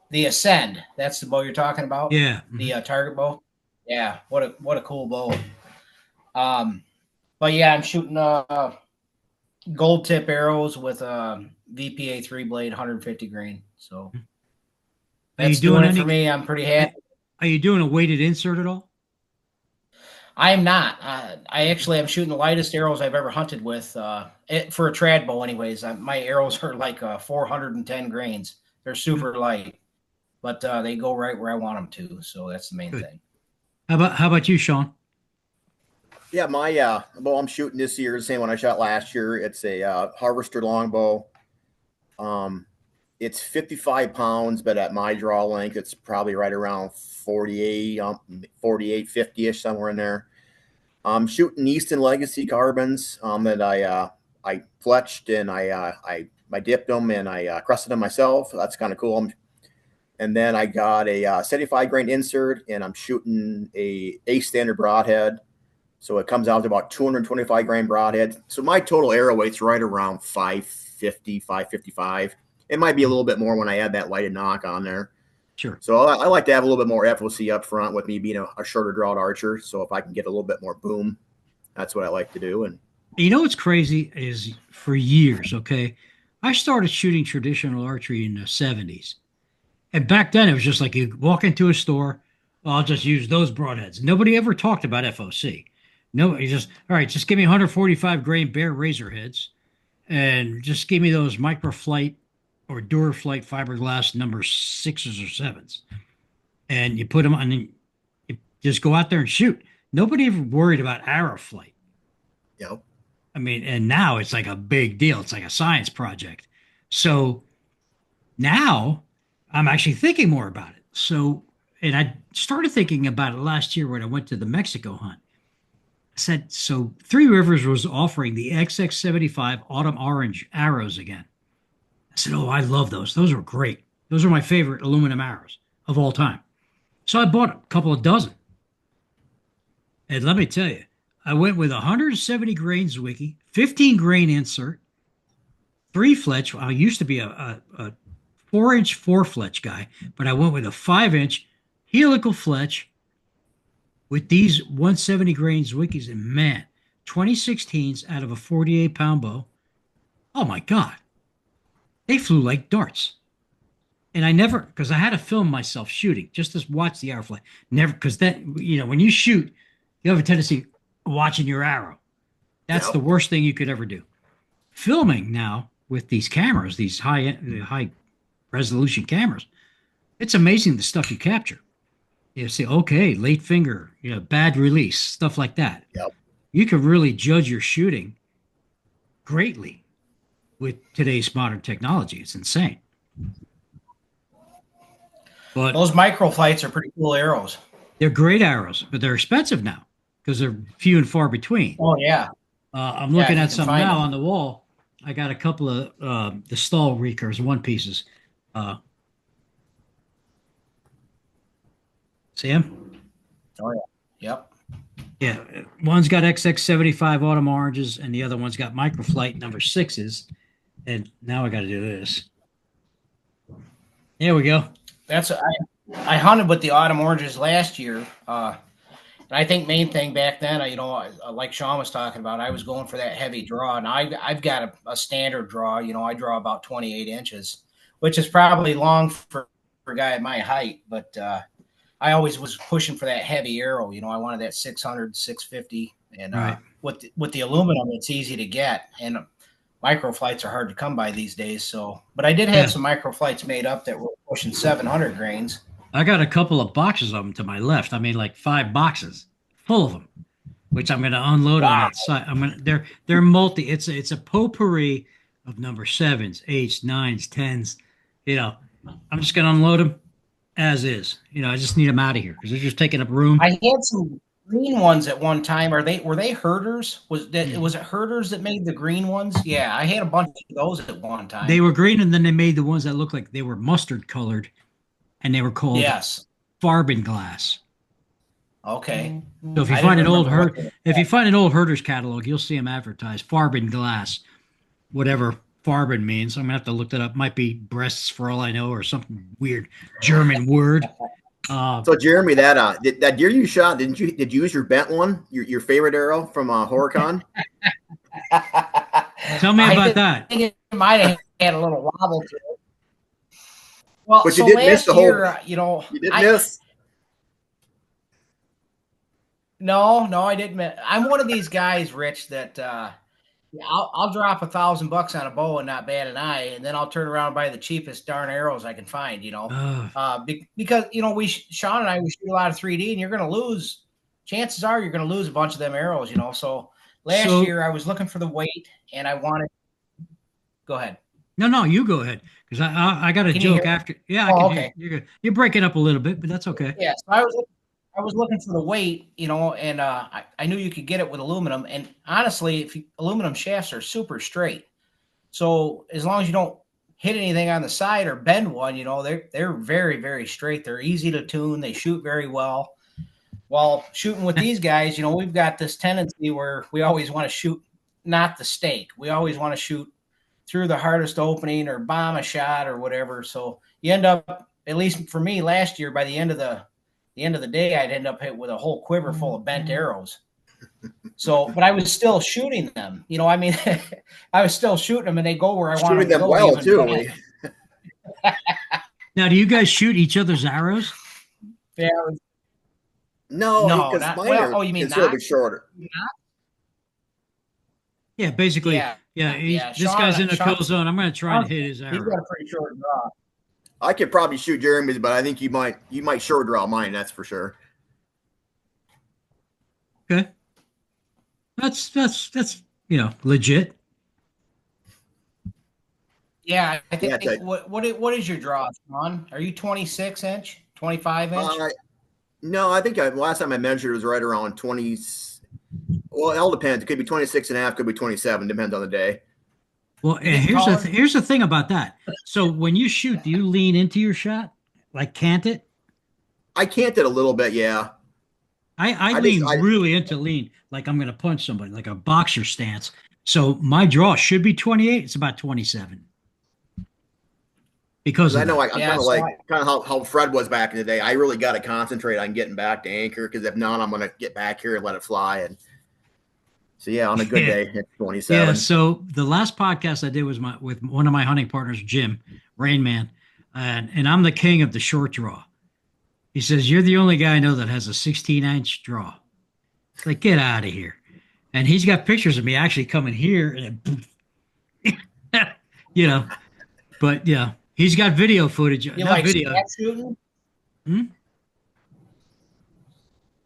The Ascend, that's the bow you're talking about. Yeah. The target bow. Yeah, what a cool bow. But yeah, I'm shooting gold tip arrows with VPA 3-blade 150 grain. So that's doing it for me. I'm pretty happy. Are you doing a weighted insert at all? I am not. I'm shooting the lightest arrows I've ever hunted with for a trad bow. Anyways, my arrows are like 410 grains. They're super light, but they go right where I want them to. So that's the main thing. How about you, Shawn? Yeah, my bow I'm shooting this year is the same one I shot last year. It's a Harvester longbow. It's 55 pounds, but at my draw length, it's probably right around 48, 50-ish, somewhere in there. I'm shooting Easton Legacy carbons that I fletched and I dipped them and I crusted them myself. That's kind of cool. And then I got a 75 grain insert and I'm shooting a standard broadhead. So it comes out to about 225 grain broadhead. So my total arrow weight's right around 550, 555. It might be a little bit more when I add that lighted knock on there. Sure. So I like to have a little bit more FOC up front with me being a shorter drawed archer. So if I can get a little bit more boom, that's what I like to do. And you know what's crazy is for years, okay, I started shooting traditional archery in the 70s. And back then it was just like you walk into a store, well, I'll just use those broadheads. Nobody ever talked about FOC. No, you just, all right, just give me 145 grain bare razor heads and just give me those microflight or Duraflight fiberglass number 6s or 7s. And you put them on and you just go out there and shoot. Nobody ever worried about arrow flight. Yep. I mean, and now it's like a big deal. It's like a science project. So now I'm actually thinking more about it. So, and I started thinking about it last year when I went to the Mexico hunt. I said, so Three Rivers was offering the XX75 Autumn Orange arrows again. I said, oh, I love those. Those are great. Those are my favorite aluminum arrows of all time. So I bought a couple of dozen. And let me tell you, I went with 170 grain Zwicky, 15 grain insert, 3 fletch. I used to be a 4-inch four-fletch guy, but I went with a 5-inch helical fletch with these 170 grain Zwickeys, and man, 2016s out of a 48-pound bow. Oh my God. They flew like darts. And I never, because I had to film myself shooting just to watch the arrow fly. Never, because then, when you shoot, you have a tendency of watching your arrow. That's the worst thing you could ever do. Filming now with these cameras, these high resolution cameras, it's amazing the stuff you capture. You say, okay, late finger, bad release, stuff like that. Yep. You can really judge your shooting greatly with today's modern technology. It's insane. But those micro flights are pretty cool arrows. They're great arrows, but they're expensive now because they're few and far between. Oh yeah. I'm looking at some now on the wall. I got a couple of the stall recurs, one pieces. See them? Oh yeah. Yep. Yeah, one's got XX75 autumn oranges, and the other one's got microflight number 6s. And now I got to do this. There we go. I hunted with the autumn oranges last year. And I think main thing back then, like Shawn was talking about, I was going for that heavy draw, and I've got a standard draw. I draw about 28 inches, which is probably long for a guy at my height, but I always was pushing for that heavy arrow. I wanted that 600, 650, and right. With the aluminum, it's easy to get, and microflights are hard to come by these days. But I did have some microflights made up that were pushing 700 grains. I got a couple of boxes of them to my left. I mean, like 5 boxes full of them, which I'm going to unload on that side. They're multi. It's a potpourri of number 7s, 8s, 9s, 10s. I'm just going to unload them as is. I just need them out of here because they're just taking up room. I had some green ones at one time. Were they herders? Was it herders that made the green ones? Yeah, I had a bunch of those at one time. They were green, and then they made the ones that looked like they were mustard colored, and they were called Farbenglass. Okay. So if you find an old herder's catalog, you'll see them advertised Farbenglass, whatever Farben means. I'm gonna have to look that up. Might be breasts for all I know, or something weird German word. So Jeremy, that deer you shot, did you use your bent one, your favorite arrow from Horicon? Tell me about that. I think it might have had a little wobble to it. Well, but you didn't miss the year, you didn't miss. No, I didn't miss. I'm one of these guys, Rich, that I'll drop $1,000 on a bow and not bat an eye, and then I'll turn around and buy the cheapest darn arrows I can find. Because Shawn and I, we shoot a lot of 3D, and you're going to lose. Chances are you're going to lose a bunch of them arrows. So last year I was looking for the weight, and I wanted. Go ahead. No, you go ahead, because I got a joke after. Yeah, I can hear you. You're good. You're breaking up a little bit, but that's okay. Yeah, so I was looking for the weight, and I knew you could get it with aluminum. And honestly, aluminum shafts are super straight. So as long as you don't hit anything on the side or bend one, they're very, very straight. They're easy to tune. They shoot very well. While shooting with these guys, we've got this tendency where we always want to shoot not the stake. We always want to shoot through the hardest opening or bomb a shot or whatever. So you end up, at least for me last year, by the end of the day, I'd end up hit with a whole quiver full of bent arrows. So, but I was still shooting them. I was still shooting them, and they go where I wanted to go. Well, too. Now, do you guys shoot each other's arrows? Yeah. No, because mine are you mean considerably shorter. Not? Yeah, basically. Yeah. This guy's in the kill zone. I'm going to try and hit his arrow. He's got a pretty short draw. I could probably shoot Jeremy's, but I think you might short draw mine. That's for sure. Okay, that's legit. Yeah, I think. What is your draw, Shawn? Are you 26 inch, 25 inch? No, I think last time I measured it was right around 20. Well, it all depends. It could be 26 and a half, could be 27, depends on the day. Well, here's the thing about that. So when you shoot, do you lean into your shot, like cant it? I cant it a little bit, yeah. I lean really into lean, like I'm going to punch somebody, like a boxer stance. So my draw should be 28. It's about 27. because I of know that. I'm Yeah, kind of so like how Fred was back in the day. I really got to concentrate on getting back to anchor because if not, I'm going to get back here and let it fly. And so yeah, on a good Yeah. day, it's Yeah. 27. So the last podcast I did was with one of my hunting partners, Jim Rain Man, and I'm the king of the short draw. He says, "You're the only guy I know that has a 16-inch draw." It's like, get out of here. And he's got pictures of me actually coming here and you know, but yeah, he's got video footage, you not like video. snap shooting? Hmm?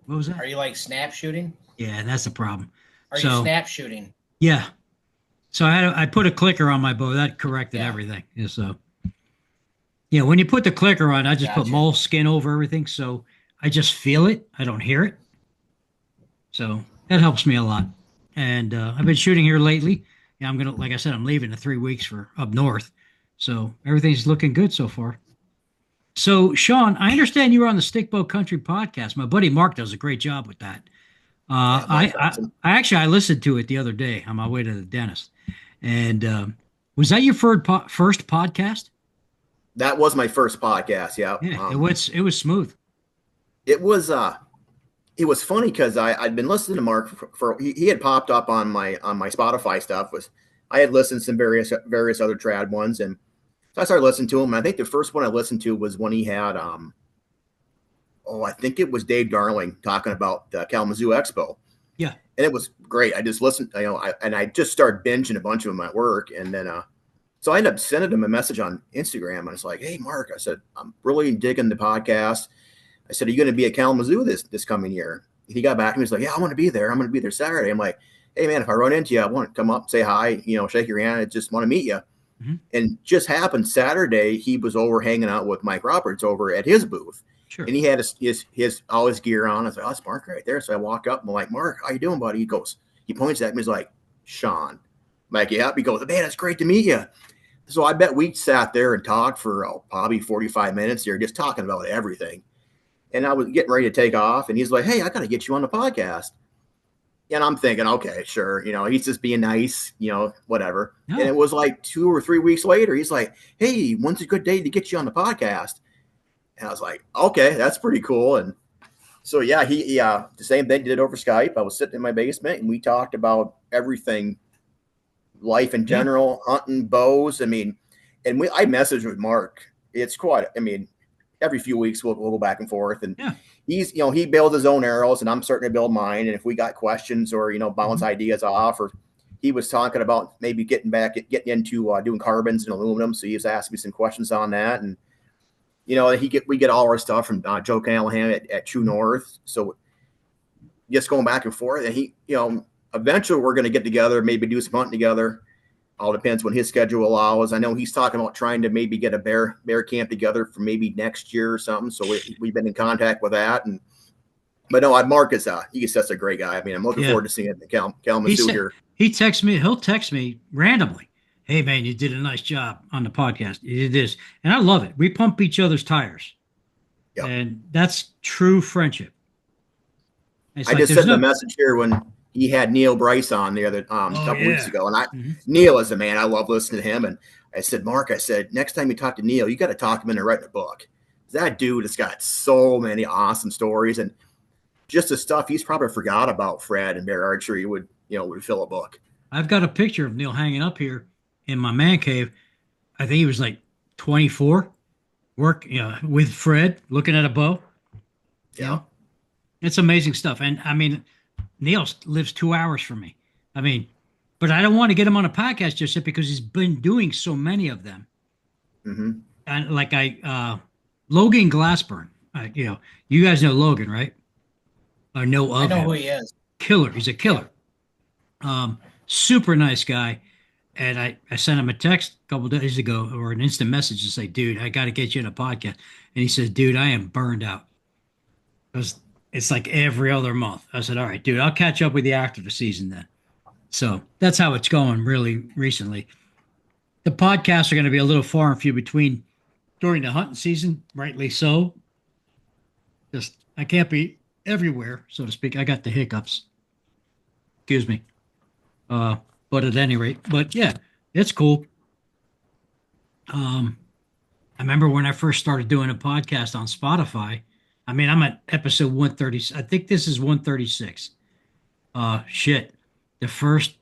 What was Are that? you like snap shooting? Yeah, that's the problem. Are you So snap shooting? yeah, so I put a clicker on my bow that corrected Yeah, everything. Yeah, so yeah, when you put the clicker on, I just put gotcha. moleskin over everything, so I just feel it. I don't hear it, so that helps me a lot. And I've been shooting here lately. Yeah, I'm gonna, like I said, I'm leaving in 3 weeks for up north, so everything's looking good so far. So, Shawn, I understand you were on the Stickbow Country podcast. My buddy Mark does a great job with that. Yeah, Mark's awesome. I listened to it the other day on my way to the dentist. And was that your first podcast? That was my first podcast. Yeah. Yeah, it was smooth. It was it was funny because I'd been listening to Mark for he had popped up on my Spotify stuff. Was I had listened to some various other trad ones, and so I started listening to him. And I think the first one I listened to was when he had I think it was Dave Darling talking about the Kalamazoo Expo, Yeah. and it was great. I just listened, I just started binging a bunch of them at work, and then so I ended up sending him a message on Instagram. And I was like, "Hey, Mark," I said, "I'm really digging the podcast." I said, "Are you going to be at Kalamazoo this coming year?" He got back to me. He's like, "Yeah, I want to be there. I'm going to be there Saturday." I'm like, "Hey, man, if I run into you, I want to come up, say hi, shake your hand. I just want to meet you." Mm-hmm. And just happened Saturday, he was over hanging out with Mike Roberts over at his booth. Sure. And he had his all his gear on. I was like, "Oh, it's Mark right there." So I walk up and I'm like, "Mark, how you doing, buddy?" He points at me. He's like, "Shawn." I'm like, "Yeah." He goes, "Man, it's great to meet you." So I bet we sat there and talked for probably 45 minutes here, just talking about everything. And I was getting ready to take off, and he's like, "Hey, I got to get you on the podcast." And I'm thinking, okay, sure. He's just being nice, whatever. No. And it was like 2 or 3 weeks later, he's like, "Hey, when's a good day to get you on the podcast?" And I was like, okay, that's pretty cool. And so, yeah, he the same thing did over Skype. I was sitting in my basement, and we talked about everything, life in general, hunting, bows. I mean, and I messaged with Mark. It's quite, every few weeks we'll go back and forth, and he's, he builds his own arrows, and I'm starting to build mine. And if we got questions or, bounce ideas off, or he was talking about maybe getting into doing carbons and aluminum. So he was asking me some questions on that. And, we get all our stuff from Joe Callahan at True North. So just going back and forth, and he, eventually we're going to get together, maybe do some hunting together. All depends when his schedule allows. I know he's talking about trying to maybe get a bear camp together for maybe next year or something. So we've been in contact with that. But no, Mark is he's just a great guy. I mean, I'm looking forward to seeing him in Kalamazoo here. He'll text me randomly. "Hey man, you did a nice job on the podcast. You did this." And I love it. We pump each other's tires. Yep. And that's true friendship. I just sent a message here when he had Neil Bryce on the other couple weeks ago. And Neil is a man. I love listening to him. And I said, "Mark, next time you talk to Neil, you got to talk him into writing a book. That dude has got so many awesome stories, and just the stuff he's probably forgot about Fred and bear archery would fill a book." I've got a picture of Neil hanging up here in my man cave. I think he was like 24, with Fred looking at a bow. Yeah. It's amazing stuff. And I mean, Neil lives 2 hours from me. I mean, but I don't want to get him on a podcast just yet because he's been doing so many of them. Mm-hmm. And like Logan Glassburn, you guys know Logan, right? Or know of him. I know who he is. Killer. He's a killer. Super nice guy. And I sent him a text a couple of days ago, or an instant message to say, "Dude, I got to get you in a podcast." And he says, "Dude, I am burned out." Because it's like every other month. I said, "All right, dude, I'll catch up with you after the season then." So that's how it's going really recently. The podcasts are going to be a little far and few between during the hunting season, rightly so. Just, I can't be everywhere, so to speak. I got the hiccups. Excuse me. But at any rate, yeah, it's cool. I remember when I first started doing a podcast on Spotify. I mean, I'm at episode 130. I think this is 136. Shit. The first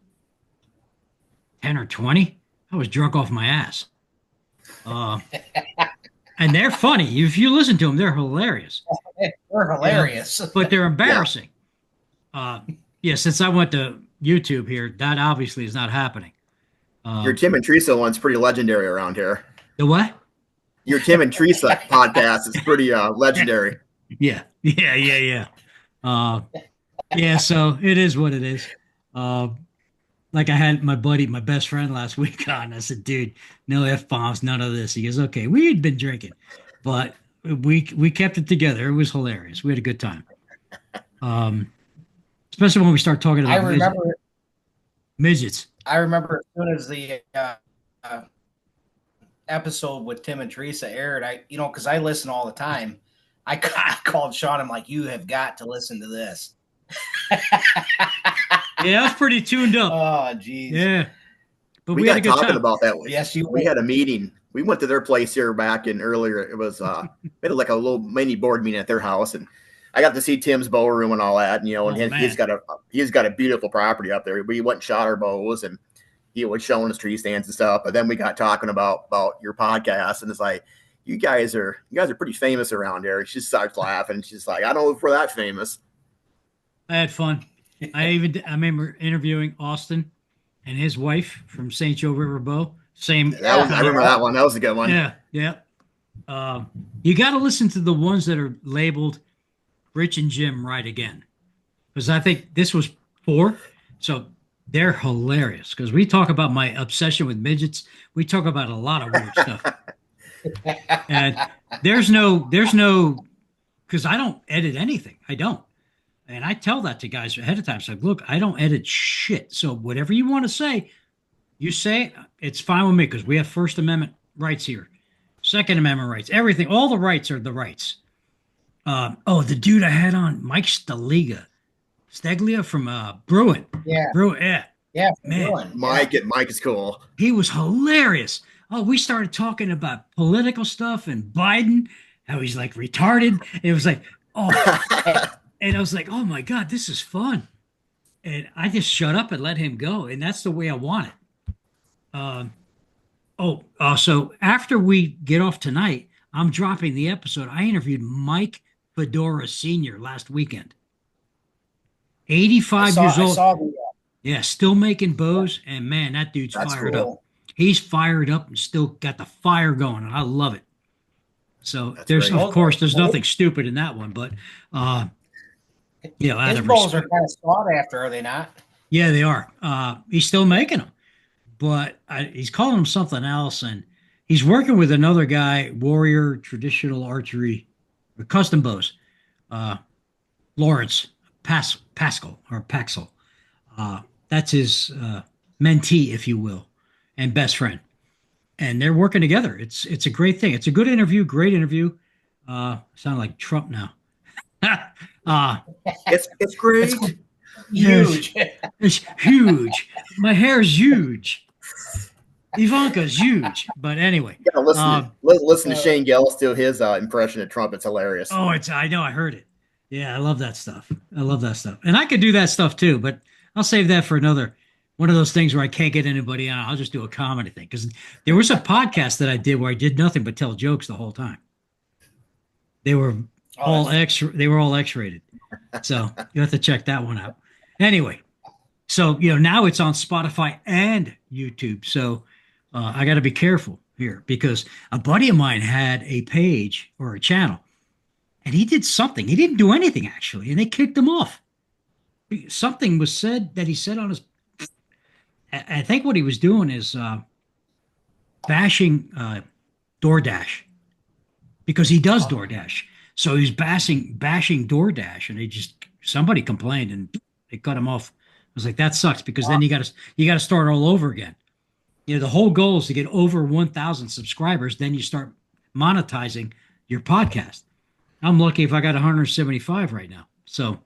10 or 20, I was drunk off my ass. Uh, and they're funny. If you listen to them, they're hilarious. They're hilarious. But they're embarrassing. Yeah, since I went to YouTube here, that obviously is not happening. Your Tim and Teresa one's pretty legendary around here. The what? Your Tim and Teresa podcast is pretty legendary. Yeah. Yeah, so it is what it is. Like I had my buddy, my best friend last week on. I said, dude, no F-bombs, none of this. He goes, okay, we had been drinking, but we kept it together. It was hilarious. We had a good time. Especially when we start talking about midgets. I remember as soon as the episode with Tim and Teresa aired, because I listen all the time, I called Shawn. I'm like, you have got to listen to this. Yeah, I was pretty tuned up. Oh, geez. Yeah. But we had a got good talking time. about that. Yes, we had a meeting. We went to their place here back in earlier. It was we had like a little mini board meeting at their house, and I got to see Tim's bow room and all that. And he's got a beautiful property up there. We went and shot our bows, and he was showing us tree stands and stuff. But then we got talking about your podcast, and it's like, you guys are pretty famous around here. She starts laughing. She's like, I don't know if we're that famous. I had fun. I remember interviewing Austin and his wife from St. Joe River Bow. I remember that one. That was a good one. Yeah. You got to listen to the ones that are labeled Rich and Jim Ride Again, because I think this was 4. So they're hilarious, because we talk about my obsession with midgets. We talk about a lot of weird stuff. And there's no, because I don't edit anything. I don't. And I tell that to guys ahead of time. So look, I don't edit shit. So whatever you want to say, you say. It's fine with me, because we have First Amendment rights here, Second Amendment rights, everything. All the rights are the rights. The dude I had on, Mike Steglia from Bruin. Yeah. Bruin, yeah, man. Bruin. Mike is cool. He was hilarious. Oh, we started talking about political stuff and Biden, how he's like retarded. And it was like, and I was like, oh my God, this is fun. And I just shut up and let him go. And that's the way I want it. So after we get off tonight, I'm dropping the episode. I interviewed Mike Fedora Sr. last weekend. 85 years old. Yeah, still making bows. And man, that dude's fired up. He's fired up and still got the fire going. And I love it. So there's nothing stupid in that one, but his bows are kind of sought after, are they not? Yeah, they are. He's still making them, but he's calling them something else, and he's working with another guy, Warrior Traditional Archery, custom bows, Lawrence Pascal. That's his mentee, if you will, and best friend, and they're working together. It's a great thing. It's a good interview, great interview. Sound like Trump now. It's great. Huge. It's huge. My hair's huge. Ivanka's huge. But anyway, you gotta listen to Shane Gillis do his impression of Trump. It's hilarious. I know, I heard it. Yeah, I love that stuff. And I could do that stuff too, but I'll save that for another one of those things where I can't get anybody on. I'll just do a comedy thing, because there was a podcast that I did where I did nothing but tell jokes the whole time. They were all X-rated. So you have to check that one out. Anyway, so now it's on Spotify and YouTube. So I got to be careful here, because a buddy of mine had a page or a channel, and he did something. He didn't do anything actually, and they kicked him off. Something was said that he said on his. I think what he was doing is bashing DoorDash, because he does DoorDash. So he's bashing DoorDash, and somebody complained and they cut him off. I was like, that sucks, because then you got to start all over again. The whole goal is to get over 1,000 subscribers. Then you start monetizing your podcast. I'm lucky if I got 175 right now. So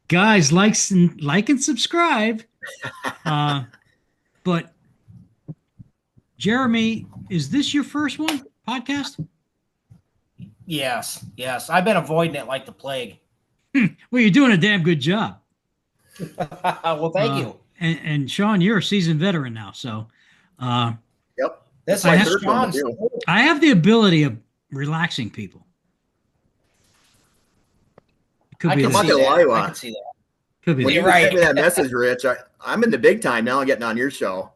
guys, like and subscribe. But Jeremy, is this your first podcast? Yes. I've been avoiding it like the plague. Well, you're doing a damn good job. Well, thank you. And Shawn, you're a seasoned veteran now, so uh, Yep. This This is my I is third one Sean's. too. I have the ability of relaxing people. It could I be can I'm not see this. gonna lie, that. I can see that. Could be when this. you You're right. sent me that message, Rich, I'm in the big time now getting on your show.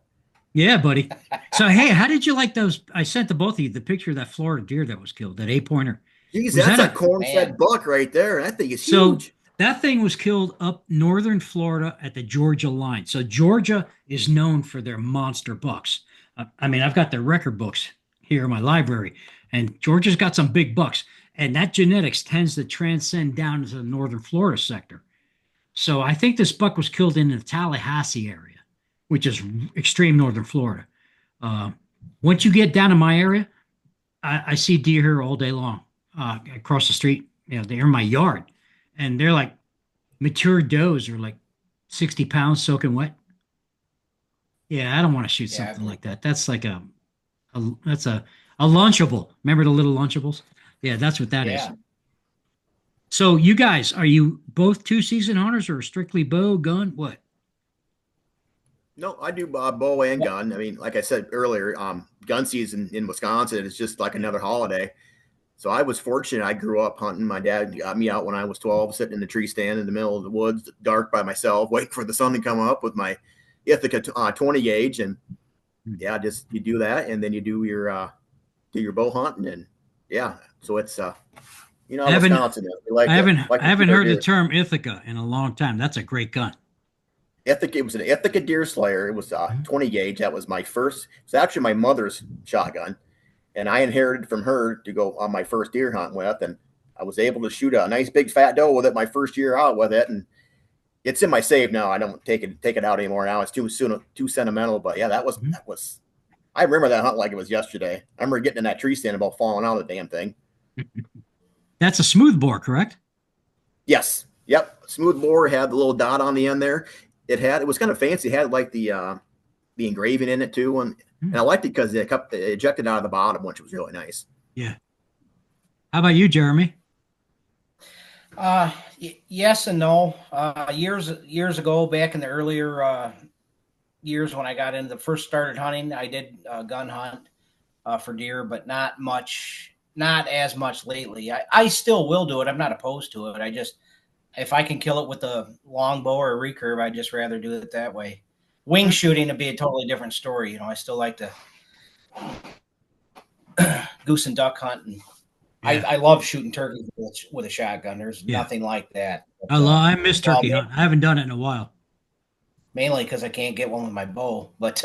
Yeah, buddy. So, hey, how did you like those? I sent to both of you the picture of that Florida deer that was killed, that 8-pointer. Geez, Was that's that a a corn-fed Man. buck right there. That thing is so huge. that thing was killed up northern Florida at the Georgia line. So Georgia is known for their monster bucks. I mean, I've got their record books here in my library, and Georgia's got some big bucks, and that genetics tends to transcend down into the northern Florida sector. So I think this buck was killed in the Tallahassee area, which is extreme northern Florida. Uh, Once you get down in my area, I see deer here all day long. Across the street, they're in my yard, and they're like mature does are like 60 pounds soaking wet. Yeah, I don't want to shoot Yeah, I something believe like that. That's like that's a lunchable. Remember the little lunchables? Yeah, that's what that is. Yeah. So you guys, are you both two-season hunters or strictly bow, gun? What? No, I do bow and gun. I mean, like I said earlier, gun season in Wisconsin is just like another holiday. So I was fortunate. I grew up hunting. My dad got me out when I was 12, sitting in the tree stand in the middle of the woods, dark by myself, waiting for the sun to come up with my Ithaca 20 gauge. And yeah, just you do that, and then you do your bow hunting, and yeah. So it's I haven't, Wisconsin. We like I haven't, like I to haven't shoot our heard the deer. term Ithaca in a long time. That's a great gun. Ithaca. It was an Ithaca deer slayer. It was 20 gauge. That was my first. It's actually my mother's shotgun, and I inherited from her to go on my first deer hunt with, and I was able to shoot a nice big fat doe with it my first year out with it, and it's in my save now. I don't take it out anymore now. It's too sentimental, but yeah, that was. I remember that hunt like it was yesterday. I remember getting in that tree stand about falling out of the damn thing. That's a smooth bore, correct? Yes. Yep. Smooth bore had the little dot on the end there. It was kind of fancy. It had like the engraving in it too, and I liked it because it ejected out of the bottom, which was really nice. Yeah. How about you, Jeremy? Yes and no. Years ago, back in the earlier years when I got into the first started hunting, I did gun hunt for deer, but not as much lately. I still will do it. I'm not opposed to it. I just, if I can kill it with a long bow or a recurve, I'd just rather do it that way. Wing shooting would be a totally different story. I still like to goose and duck hunt, and Yeah. I love shooting turkeys with a shotgun. There's nothing like that. But, I miss turkey hunt. I haven't done it in a while. mainly because I can't get one with my bow. But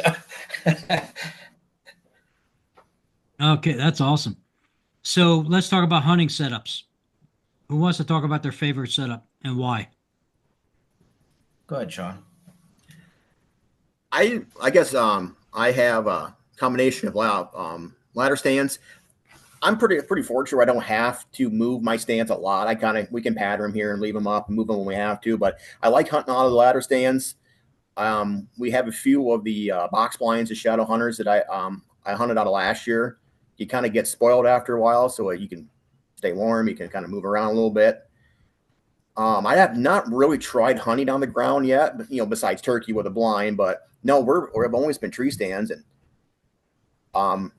Okay, that's awesome. So let's talk about hunting setups. Who wants to talk about their favorite setup and why? go ahead, Shawn. I guess I have a combination of ladder stands. I'm pretty fortunate. I don't have to move my stands a lot. We can pattern them here and leave them up and move them when we have to. But I like hunting out of the ladder stands. We have a few of the box blinds, the shadow hunters that I hunted out of last year. You kind of get spoiled after a while, so you can stay warm. You can kind of move around a little bit. I have not really tried hunting on the ground yet, but besides turkey with a blind. But no, we've always been tree stands, and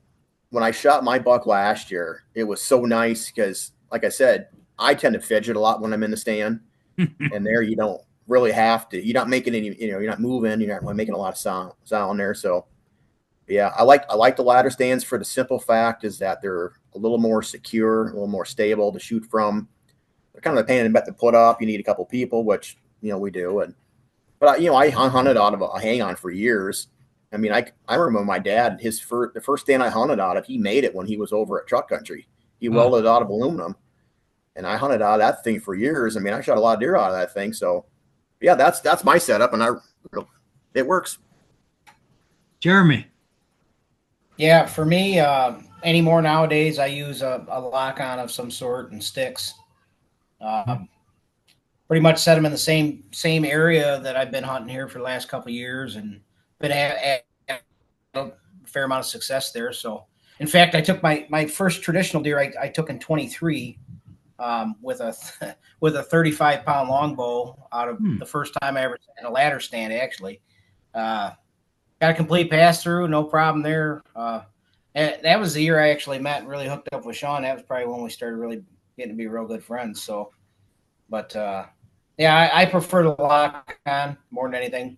when I shot my buck last year, it was so nice because, like I said, I tend to fidget a lot when I'm in the stand, and there you don't really have to. You're not making any, you're not moving, you're not really making a lot of sound there. So, yeah, I like the ladder stands for the simple fact is that they're a little more secure, a little more stable to shoot from. They're kind of a pain in the butt to put up. You need a couple people, which we do, but I hunted out of a hang on for years. I mean, I remember my dad, the first stand I hunted out of, he made it when he was over at Truck Country. He welded it out of aluminum, and I hunted out of that thing for years. I mean, I shot a lot of deer out of that thing. So, yeah, that's my setup, and it works. Jeremy. Yeah, for me, anymore nowadays, I use a lock on of some sort and sticks. Pretty much set them in the same area that I've been hunting here for the last couple of years, and been a fair amount of success there. So In fact, I took my first traditional deer I took in 23 with a 35-pound longbow out of the first time I ever had a ladder stand, actually. Got a complete pass through, no problem there. And that was the year I actually met and really hooked up with Shawn. That was probably when we started really getting to be real good friends. So, but yeah, I prefer the lock on more than anything.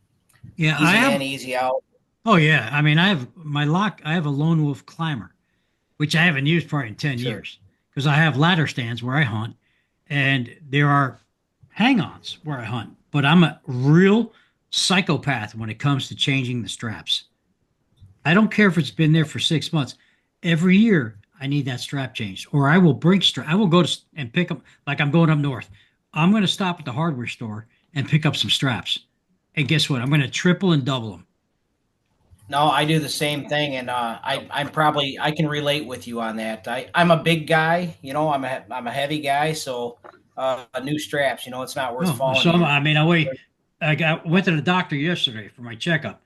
Yeah, Easy in, easy out. Oh yeah, I mean, I have my lock. I have a Lone Wolf Climber, which I haven't used probably in 10 years because I have ladder stands where I hunt, and there are hang-ons where I hunt. But I'm a real psychopath when it comes to changing the straps. I don't care if it's been there for 6 months. Every year, I need that strap changed, or I will break strap. I will go to and pick up like I'm going up north. I'm going to stop at the hardware store and pick up some straps. And guess what? I'm going to triple and double them. No, I do the same thing, and I can relate with you on that. I'm a big guy, you know. I'm a heavy guy, so new straps, you know, it's not worth falling. So I mean, I went to the doctor yesterday for my checkup,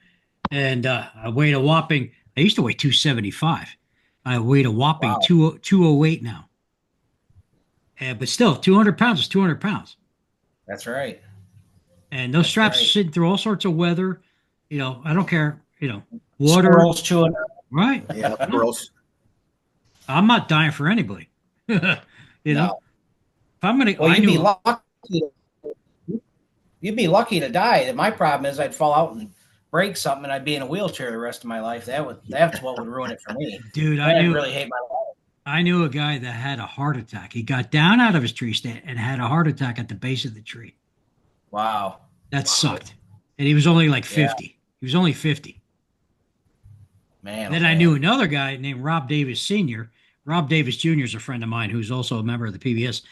and I weighed a whopping. I used to weigh 275. I weighed a whopping 208 now. But still, 200 pounds is 200 pounds. That's right. And those straps are sitting through all sorts of weather. You know, I don't care. You know, water. Squirrels chewing. Right. Yeah, gross. I'm not dying for anybody. You know, if I'm gonna, well, you'd be lucky to die. My problem is I'd fall out and break something, and I'd be in a wheelchair the rest of my life. That's what would ruin it for me. Dude, I really hate my life. I knew a guy that had a heart attack. He got down out of his tree stand and had a heart attack at the base of the tree. Wow. That sucked. And he was only like 50. Yeah. He was only 50. Man. Then I knew another guy named Rob Davis Sr. Rob Davis Jr. is a friend of mine who's also a member of the PBS.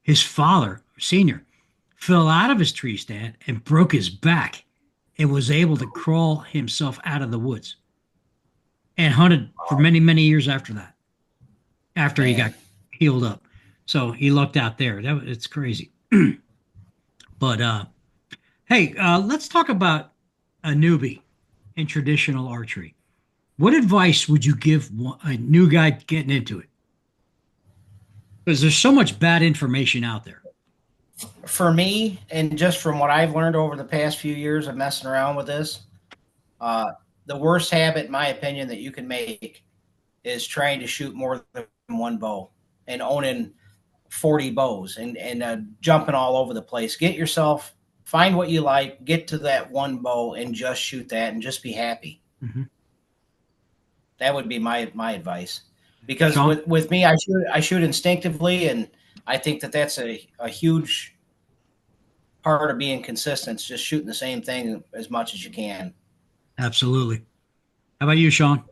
His father, Sr., fell out of his tree stand and broke his back and was able to crawl himself out of the woods and hunted for many, many years after that, after he got healed up. So he lucked out there. It's crazy. But, hey, let's talk about a newbie in traditional archery. What advice would you give a new guy getting into it? Because there's so much bad information out there. For me, and just from what I've learned over the past few years of messing around with this, the worst habit, in my opinion, that you can make is trying to shoot more than one bow and owning 40 bows and jumping all over the place. Find what you like, get to that one bow and just shoot that and just be happy. Mm-hmm. That would be my advice. Because with me, I shoot instinctively, and I think that's a huge part of being consistent. It's just shooting the same thing as much as you can. Absolutely. How about you, Shawn?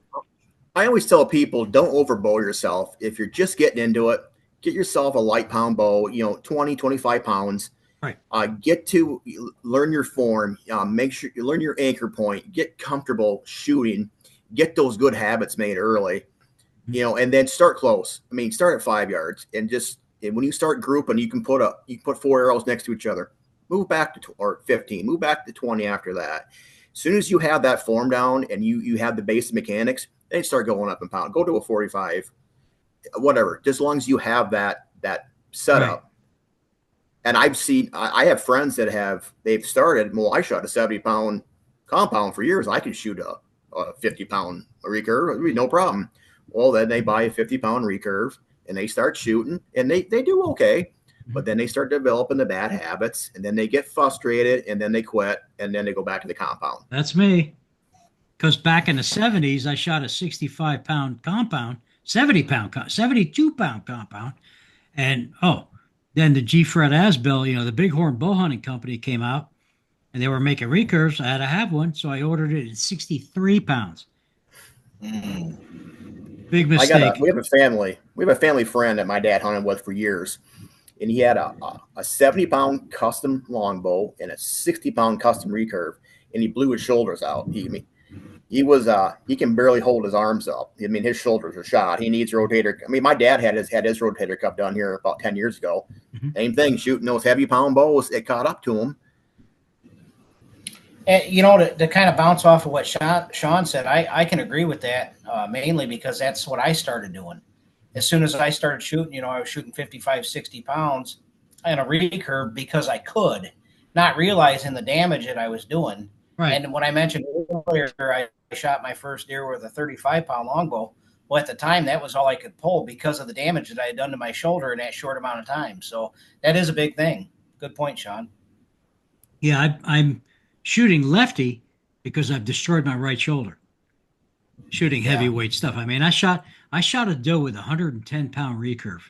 I always tell people, don't overbow yourself. If you're just getting into it, get yourself a light pound bow, 20, 25 pounds. Right. Get to learn your form. Make sure you learn your anchor point. Get comfortable shooting. Get those good habits made early, and then start close. I mean, start at 5 yards, and when you start grouping, you can put 4 arrows next to each other. Move back to 15. Move back to 20 after that. As soon as you have that form down and you have the basic mechanics, then start going up in pound. Go to a 45, whatever. Just as long as you have that setup. Right. And I have friends that they've started. Well, I shot a 70-pound compound for years. I could shoot a 50-pound recurve, no problem. Well, then they buy a 50-pound recurve and they start shooting, and they do okay. But then they start developing the bad habits, and then they get frustrated, and then they quit, and then they go back to the compound. That's me. Because back in the 70s, I shot a 65-pound compound, 72-pound compound, and then the G. Fred Asbell, the Bighorn Bow Hunting Company came out, and they were making recurves. I had to have one, so I ordered it at 63 pounds. Big mistake. We have a family friend that my dad hunted with for years, and he had a 70-pound custom longbow and a 60-pound custom recurve, and he blew his shoulders out. He can barely hold his arms up. I mean, his shoulders are shot. He needs rotator. I mean, my dad had his rotator cuff done here about 10 years ago. Mm-hmm. Same thing, shooting those heavy pound bows. It caught up to him. And, to kind of bounce off of what Shawn said, I can agree with that, mainly because that's what I started doing. As soon as I started shooting, I was shooting 55, 60 pounds in a recurve because I could, not realizing the damage that I was doing. Right. And when I mentioned earlier, I shot my first deer with a 35-pound longbow. Well, at the time, that was all I could pull because of the damage that I had done to my shoulder in that short amount of time. So that is a big thing. Good point, Shawn. Yeah, I'm shooting lefty because I've destroyed my right shoulder shooting Yeah. heavyweight stuff. I mean, I shot a doe with a 110-pound recurve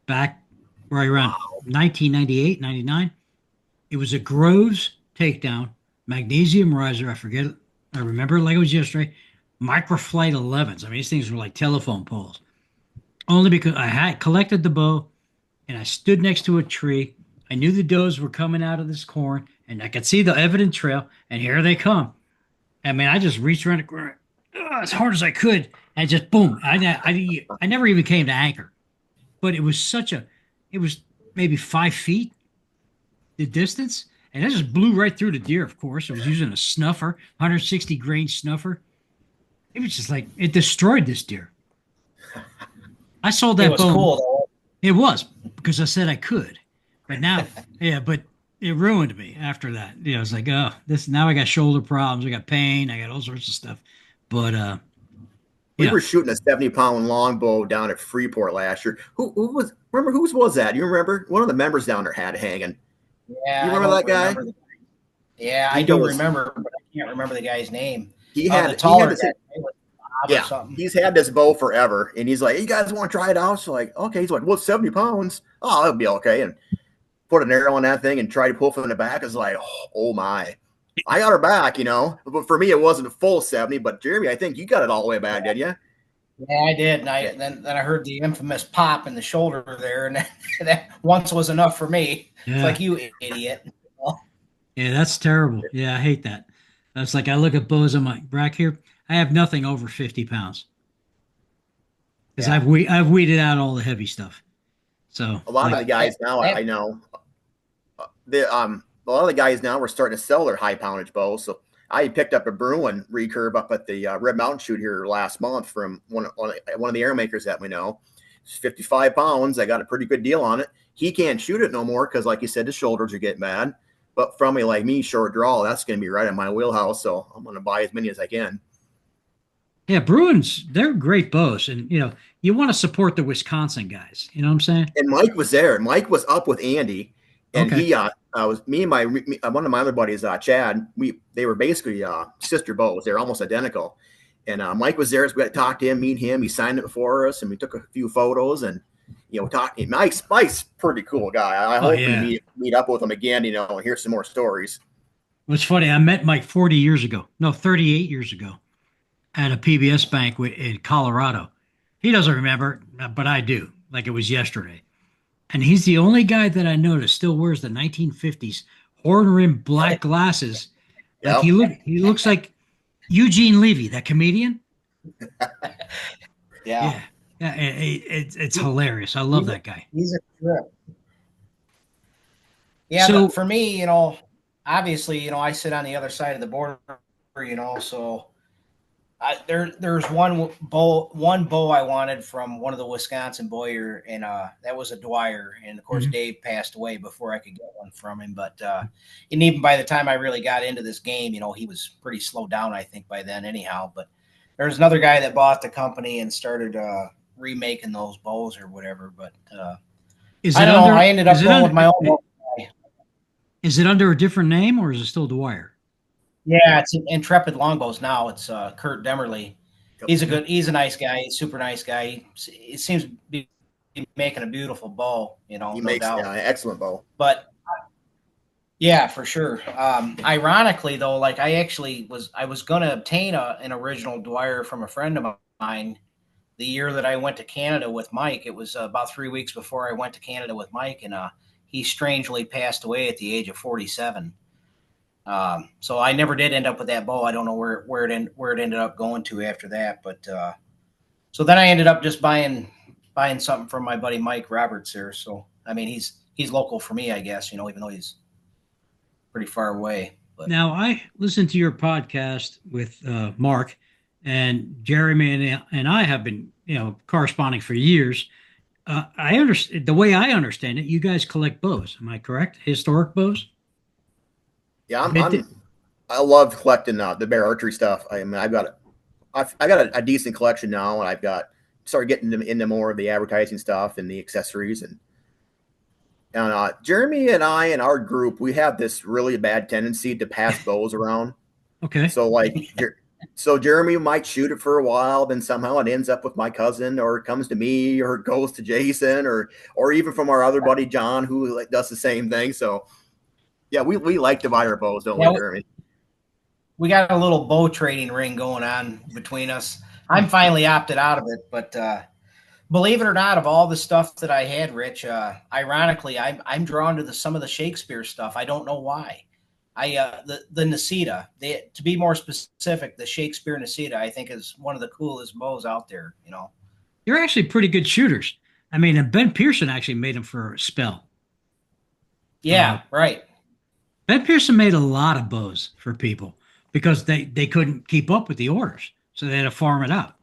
back right around 1998, 99. It was a Groves takedown, magnesium riser. I forget it. I remember it like it was yesterday. Microflight 11s. I mean, these things were like telephone poles. Only because I had collected the bow and I stood next to a tree. I knew the does were coming out of this corn, and I could see the evident trail, and here they come. I mean, I just reached around the corner as hard as I could, and just boom. I never even came to anchor, but it was it was maybe 5 feet the distance, and it just blew right through the deer. Of course, it was using a snuffer, 160 grain snuffer. It was just like it destroyed this deer. I sold It that was bow. cool, though. It was because I said I could, but now, yeah, but it ruined me after that. I was like, oh, this now I got shoulder problems, I got pain, I got all sorts of stuff. But We yeah, were shooting a 70-pound longbow down at Freeport last year. Who was? Remember whose was that? You remember? One of the members down there had hanging. Yeah, You I remember don't that guy? remember. Yeah, I He do goes. remember, but I can't remember the guy's name. He The had. He taller had this. guy, was Bob or Yeah, something. he's had this bow forever, and he's like, "Hey, you guys want to try it out?" So like, okay. He's like, "Well, 70 pounds. Oh, that'll be okay." And put an arrow on that thing and try to pull from the back. It's like, oh my. I got her back, But for me, it wasn't a full 70. But Jeremy, I think you got it all the way back, did you? Yeah, I did. And then I heard the infamous pop in the shoulder there, and that once was enough for me. It's yeah, like, you idiot. yeah, that's terrible. Yeah, I hate that. That's like I look at bows. I'm like, Brack here. I have nothing over 50 pounds because Yeah. I've weeded out all the heavy stuff. So A lot of like, the guys now, I know, a lot of the guys now were starting to sell their high poundage bows. So I picked up a Bruin recurve up at the Red Mountain shoot here last month from one of the arrow makers that we know. It's 55 pounds. I got a pretty good deal on it. He can't shoot it no more because, like you said, his shoulders are getting bad. But from a like me short draw, that's going to be right in my wheelhouse. So I'm going to buy as many as I can. yeah, Bruins, they're great bows, and you want to support the Wisconsin guys. You know what I'm saying? And Mike was there. Mike was up with Andy, and Okay. he was me and one of my other buddies, Chad. They were basically sister bows. They're almost identical. And Mike was there, so we got to talk to him, meet him. He signed it for us, and we took a few photos. And talk. Mike's pretty cool guy. I hope Yeah. we meet up with him again. And hear some more stories. What's funny, I met Mike 40 years ago. No, 38 years ago at a PBS banquet in Colorado. He doesn't remember, but I do, like it was yesterday. And he's the only guy that I know that still wears the 1950s horn-rimmed black glasses. Like Yep. he looks like Eugene Levy, that comedian. Yeah. Yeah, it's hilarious. I love that guy. He's a trip. Yeah, So- but for me, obviously, I sit on the other side of the border, so there's one bow I wanted from one of the Wisconsin Boyer, and that was a Dwyer, and of course Mhm. Dave passed away before I could get one from him. But and even by the time I really got into this game, he was pretty slowed down, I think, by then anyhow. But there's another guy that bought the company and started remaking those bows or whatever. But Is I it don't know. under? I ended up is it going under- with my own bow. Is it under a different name or is it still Dwyer? Yeah, it's Intrepid Longbows now. It's Kurt Demerly. He's a nice guy. He's a super nice guy. He seems to be making a beautiful bow, He no makes doubt. an excellent bow. But yeah, for sure. Ironically, though, like I was going to obtain an original Dwyer from a friend of mine the year that I went to Canada with Mike. It was about 3 weeks before I went to Canada with Mike, and he strangely passed away at the age of 47. So I never did end up with that bow. I don't know where it ended up going to after that. But so then I ended up just buying something from my buddy Mike Roberts there. So I mean, he's local for me, I guess. Even though he's pretty far away. Now, I listened to your podcast with Mark, and Jeremy and I have been, corresponding for years. I understand the way I understand it. You guys collect bows. Am I correct? Historic bows. Yeah, Vintage. I love collecting the bear archery stuff. I mean, I got a decent collection now, and I've got started getting into more of the advertising stuff and the accessories. And Jeremy and I and our group, we have this really bad tendency to pass bows around. Okay. So so Jeremy might shoot it for a while, then somehow it ends up with my cousin, or it comes to me, or it goes to Jason, or even from our other buddy John, who like does the same thing. So yeah, we like to buy our bows, don't we, Jeremy? We got a little bow trading ring going on between us. I'm finally opted out of it, but believe it or not, of all the stuff that I had, Rich, ironically, I'm drawn to some of the Shakespeare stuff. I don't know why. The Nisita, to be more specific, the Shakespeare Nisita, I think is one of the coolest bows out there. You're actually pretty good shooters. I mean, and Ben Pearson actually made them for a spell. Yeah, right. Ben Pearson made a lot of bows for people because they couldn't keep up with the orders, so they had to farm it out.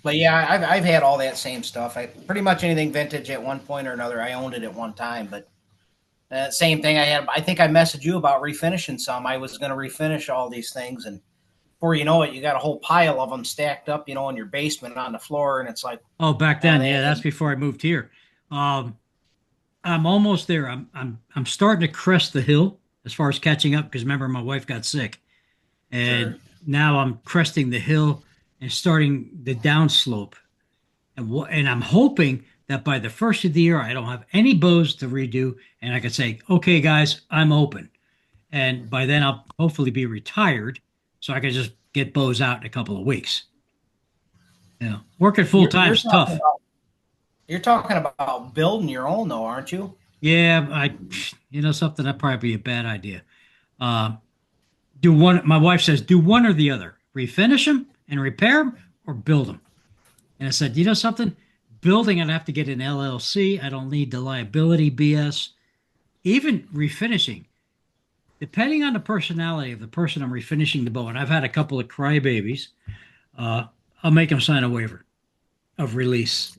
But yeah, I've had all that same stuff. Pretty much anything vintage at one point or another. I owned it at one time, but same thing. I think I messaged you about refinishing some. I was going to refinish all these things, and before you know it, you got a whole pile of them stacked up, in your basement on the floor, and it's like, oh, back then, yeah, that's before I moved here. I'm almost there. I'm starting to crest the hill as far as catching up because remember my wife got sick, and now I'm cresting the hill and starting the downslope, and I'm hoping that by the first of the year I don't have any bows to redo, and I can say, okay, guys, I'm open, and by then I'll hopefully be retired, so I can just get bows out in a couple of weeks. Working full time is tough. You're talking about building your own, though, aren't you? Yeah, something that'd probably be a bad idea. Do one. My wife says, do one or the other. Refinish them and repair them, or build them. And I said, something. Building, I'd have to get an LLC. I don't need the liability BS. Even refinishing, depending on the personality of the person I'm refinishing the bow, and I've had a couple of crybabies, I'll make them sign a waiver of release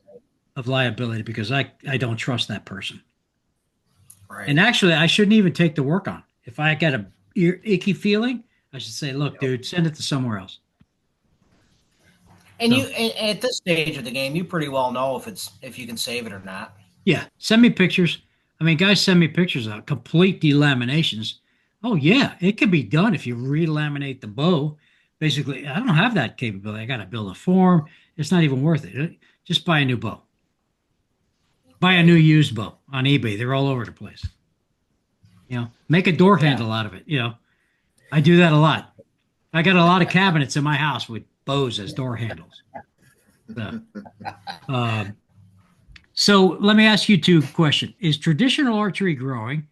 of liability because I don't trust that person. Right. And actually, I shouldn't even take the work on. If I get a icky feeling, I should say, look, dude, send it to somewhere else. And at this stage of the game, you pretty well know if you can save it or not. Yeah, send me pictures. I mean, guys send me pictures of complete delaminations. Oh yeah, it can be done if you relaminate the bow. Basically, I don't have that capability. I got to build a form. It's not even worth it. Just buy a new bow. Buy a new used bow on eBay. They're all over the place. Make a door handle out of it. I do that a lot. I got a lot of cabinets in my house with bows as door handles. So let me ask you two questions. Is traditional archery growing,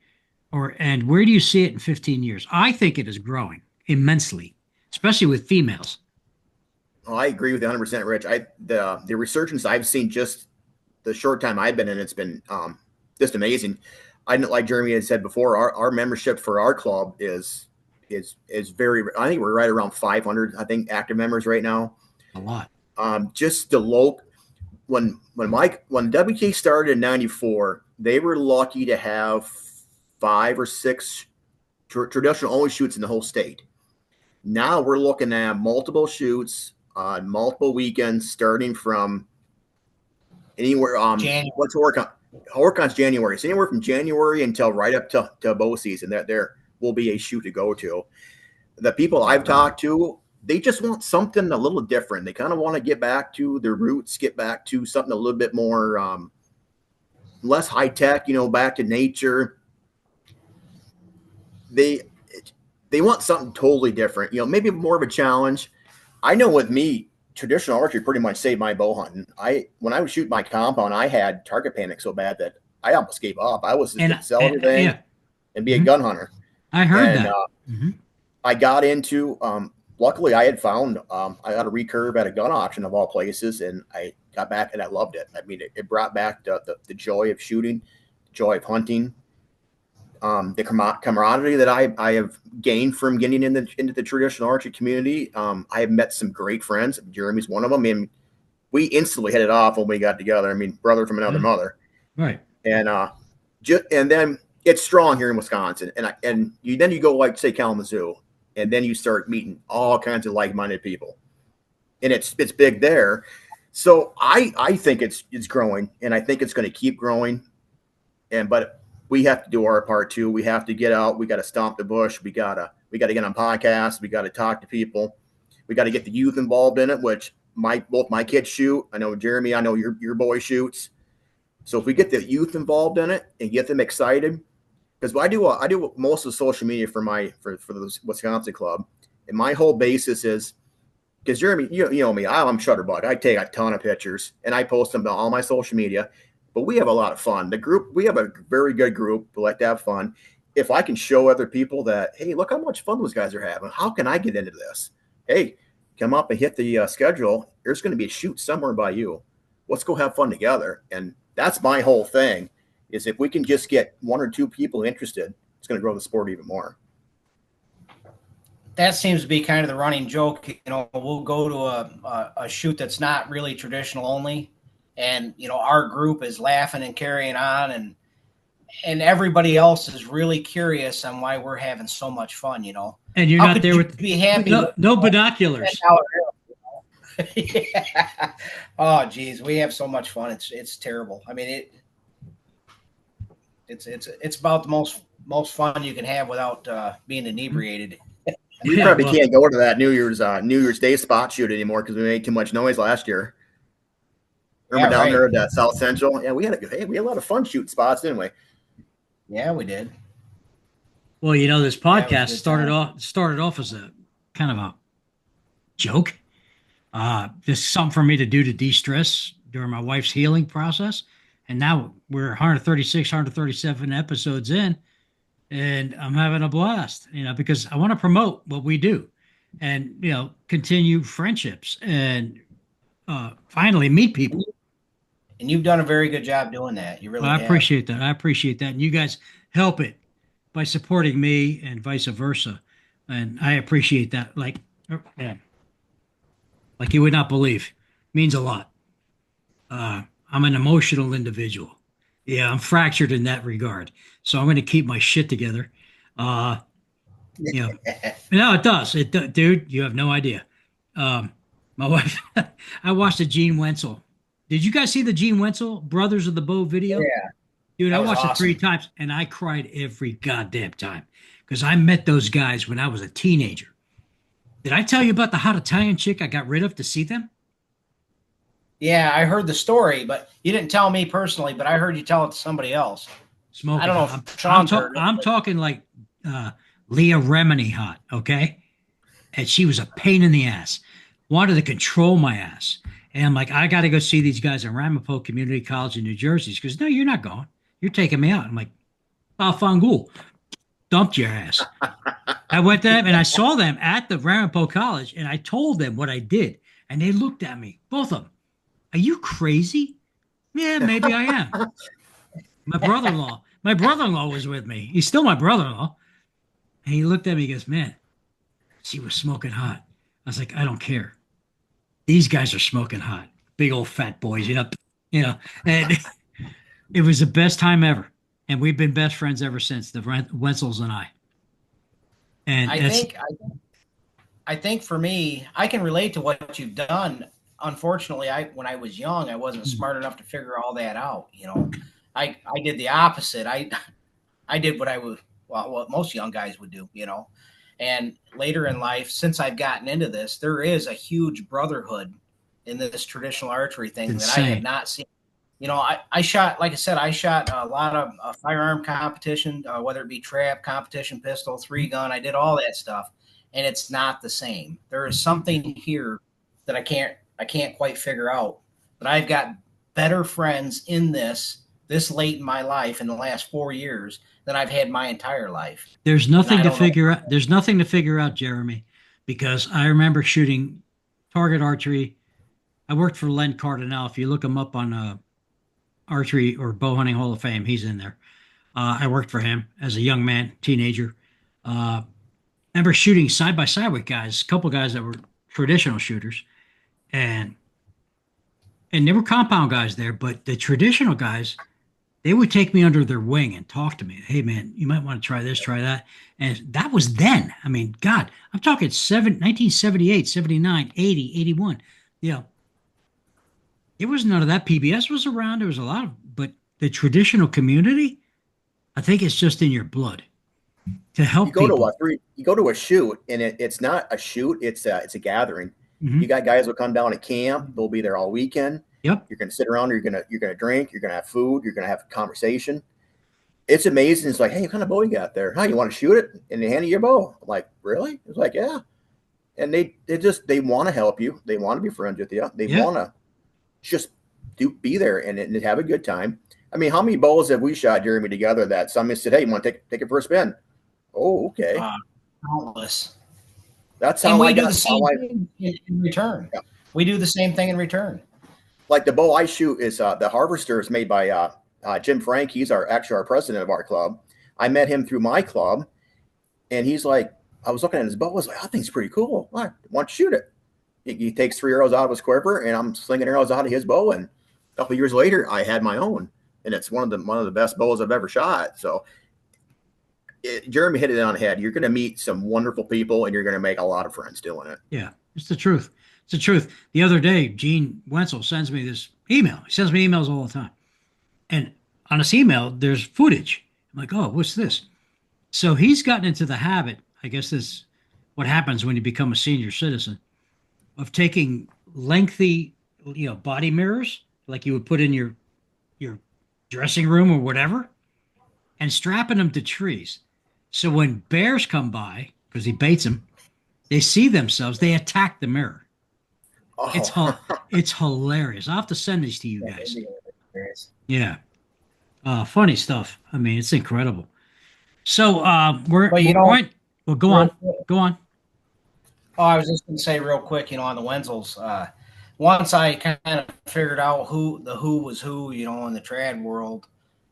and where do you see it in 15 years? I think it is growing immensely, especially with females. Oh, I agree with you 100%, Rich. The resurgence I've seen just the short time I've been in, it's been just amazing. Like Jeremy had said before, our membership for our club is very. I think we're right around 500. I think active members right now. A lot. Just the local. When WK started in '94, they were lucky to have 5 or 6 traditional only shoots in the whole state. Now we're looking at multiple shoots on multiple weekends, starting from anywhere. What's Horicon? Horicon's January. It's anywhere from January until right up to bow season. That there will be a shoot to go to. The people I've talked to, they just want something a little different. They kind of want to get back to their roots, get back to something a little bit more less high tech. Back to nature. They want something totally different. Maybe more of a challenge. I know with me, traditional archery pretty much saved my bow hunting. When I would shoot my compound, I had target panic so bad that I almost gave up. I was just going to sell everything and be a gun hunter. I heard that. I got into, luckily I had found, I got a recurve at a gun auction of all places, and I got back and I loved it. I mean, it brought back the joy of shooting, joy of hunting. the camaraderie that I have gained from getting into the traditional archery community. I have met some great friends. Jeremy's one of them, and we instantly hit it off when we got together. I mean, brother from another mother, Right. and and then it's strong here in Wisconsin, and then you go like say Kalamazoo, and then you start meeting all kinds of like-minded people, and it's big there. So I think it's growing, and I think it's going to keep growing, but we have to do our part too. We have to get out. We got to stomp the bush. We gotta get on podcasts. We got to talk to people. We got to get the youth involved in it, which both my kids shoot. I know Jeremy. I know your boy shoots. So if we get the youth involved in it and get them excited, because I do most of the social media for the Wisconsin club, and my whole basis is because Jeremy, you know me, I'm Shutterbug. I take a ton of pictures and I post them to all my social media. But we have a lot of fun. We have a very good group. We like to have fun. If I can show other people that, hey, look how much fun those guys are having. How can I get into this? Hey, come up and hit the schedule. There's going to be a shoot somewhere by you. Let's go have fun together. And that's my whole thing is if we can just get one or two people interested, it's going to grow the sport even more. That seems to be kind of the running joke. You know, we'll go to a shoot that's not really traditional only. And, you know, our group is laughing and carrying on, and everybody else is really curious on why we're having so much fun, you know. And you're not there with be happy no binoculars. Yeah. Oh, geez, we have so much fun. It's terrible. I mean, it's about the most fun you can have without being inebriated. We probably can't go to that New Year's Day spot shoot anymore because we made too much noise last year. Remember down there at that South Central? Yeah, we had a lot of fun shooting spots, didn't we? Yeah, we did. Well, you know, this podcast started off as a kind of a joke. This is something for me to do to de-stress during my wife's healing process. And now we're 136, 137 episodes in, and I'm having a blast, you know, because I want to promote what we do and, you know, continue friendships and finally meet people. And you've done a very good job doing that. You really have. I appreciate that. I appreciate that. And you guys help it by supporting me and vice versa. And I appreciate that. Like you would not believe. Means a lot. I'm an emotional individual. Yeah, I'm fractured in that regard. So I'm going to keep my shit together. You know, no, it does. Dude, you have no idea. My wife, I watched the Gene Wenzel. Did you guys see the Gene Wenzel Brothers of the Bow video? Yeah. Dude, I watched it 3 times and I cried every goddamn time because I met those guys when I was a teenager. Did I tell you about the hot Italian chick I got rid of to see them? Yeah, I heard the story, but you didn't tell me personally, but I heard you tell it to somebody else. Smoking. I don't know if Shawn's heard it, I'm talking like Leah Remini hot, okay? And she was a pain in the ass. Wanted to control my ass. And I'm like, I got to go see these guys at Ramapo Community College in New Jersey. She goes, no, you're not going. You're taking me out. I'm like, Fangool, dumped your ass. I went there and I saw them at the Ramapo College and I told them what I did. And they looked at me, both of them. Are you crazy? Yeah, maybe I am. My brother-in-law was with me. He's still my brother-in-law. And he looked at me and goes, man, she was smoking hot. I was like, I don't care. These guys are smoking hot. Big old fat boys, you know, and it was the best time ever. And we've been best friends ever since, the Wenzels and I. And I think for me, I can relate to what you've done. Unfortunately, when I was young, I wasn't smart enough to figure all that out. You know, I did the opposite. I did what most young guys would do, you know. And later in life, since I've gotten into this, there is a huge brotherhood in this traditional archery thing that I had not seen. You know, I shot, like I said, I shot a lot of firearm competition, whether it be trap, competition, pistol, 3-gun. I did all that stuff, and it's not the same. There is something here that I can't quite figure out. But I've got better friends in this late in my life in the last 4 years than I've had my entire life. There's nothing to figure out. There's nothing to figure out, Jeremy, because I remember shooting target archery. I worked for Len Cardinal. If you look him up on Archery or Bow Hunting Hall of Fame, he's in there. I worked for him as a young man, teenager. Remember shooting side by side with guys, a couple guys that were traditional shooters, and there were compound guys there, but the traditional guys, they would take me under their wing and talk to me. Hey, man, you might want to try this, try that. And that was then. I mean, God, I'm talking 1978, 79, 80, 81. You know, there was none of that. PBS was around. There was a lot of, but the traditional community, I think it's just in your blood to help You go people. you go to a shoot, and it's not a shoot; it's a gathering. Mhm. You got guys who come down to camp; they'll be there all weekend. Yep. You're gonna sit around, you're gonna drink, you're gonna have food, you're gonna have a conversation. It's amazing. It's like, hey, what kind of bow you got there? Huh, you want to shoot it? And they hand you your bow. I'm like, really? It's like, yeah. And they want to help you. They want to be friends with you. They Yeah. want to just be there and have a good time. I mean, how many bows have we shot, Jeremy, together that somebody said, hey, you want to take it for a spin? Oh, okay. Countless. That's how And I we do got the same how I thing in return. yeah. We do the same thing in return. Like the bow I shoot is the Harvester is made by Jim Frank. He's our president of our club. I met him through my club, and he's like, I was looking at his bow. I was like, I think it's pretty cool. Why don't you shoot it? He takes 3 arrows out of his quiver, and I'm slinging arrows out of his bow. And a couple of years later, I had my own, and it's one of the best bows I've ever shot. So, Jeremy hit it on the head. You're going to meet some wonderful people, and you're going to make a lot of friends doing it. Yeah. It's the truth. It's the truth. The other day, Gene Wenzel sends me this email. He sends me emails all the time. And on this email, there's footage. I'm like, oh, what's this? So he's gotten into the habit, I guess this what happens when you become a senior citizen, of taking lengthy, body mirrors like you would put in your dressing room or whatever, and strapping them to trees. So when bears come by, because he baits them, they see themselves, they attack the mirror. Oh, It's hilarious. I'll have to send these to you guys. Yeah. Funny stuff. I mean, it's incredible. So we're Well, going. Well, go on. Go on. Oh, I was just going to say real quick, on the Wenzels, once I kind of figured out who was who, in the trad world,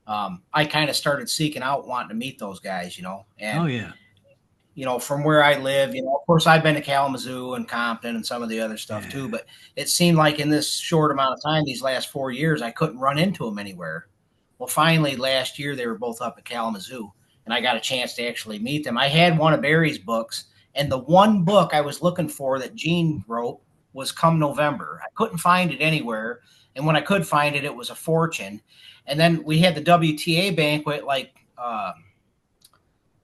I kind of started seeking out wanting to meet those guys, and Oh yeah. From where I live, of course I've been to Kalamazoo and Compton and some of the other stuff too, but it seemed like in this short amount of time, these last 4 years, I couldn't run into them anywhere. Well, finally last year, they were both up at Kalamazoo and I got a chance to actually meet them. I had one of Barry's books, and the one book I was looking for that Gene wrote was Come November. I couldn't find it anywhere. And when I could find it, it was a fortune. And then we had the WTA banquet,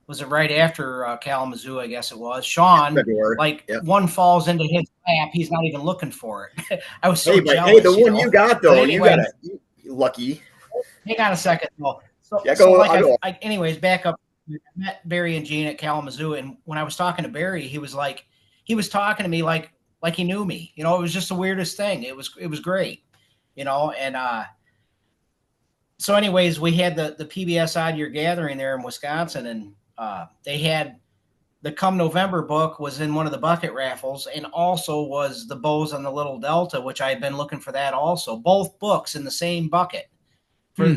was it right after Kalamazoo? I guess it was. Shawn, February. One falls into his lap. He's not even looking for it. I was so jealous. Hey, the one you got though, anyway, you got it. Lucky. Hang on a second. Well, anyways, back up. I met Barry and Gene at Kalamazoo, and when I was talking to Barry, he was talking to me like he knew me. It was just the weirdest thing. It was great, and so anyways, we had the PBS Odd Year Gathering there in Wisconsin, and they had the Come November book was in one of the bucket raffles, and also was the Bows on the Little Delta, which I had been looking for that also. Both books in the same bucket.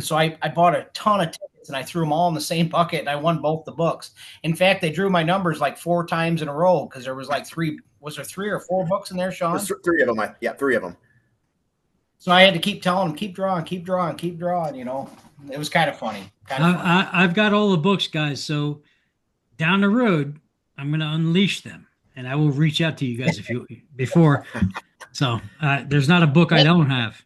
So I bought a ton of tickets and I threw them all in the same bucket, and I won both the books. In fact, they drew my numbers 4 times in a row because there was was there 3 or 4 books in there, Shawn? There's 3 of them. 3 of them. So I had to keep telling them, keep drawing. It was kind of funny. I've got all the books, guys. So down the road, I'm going to unleash them, and I will reach out to you guys before. So there's not a book I don't have.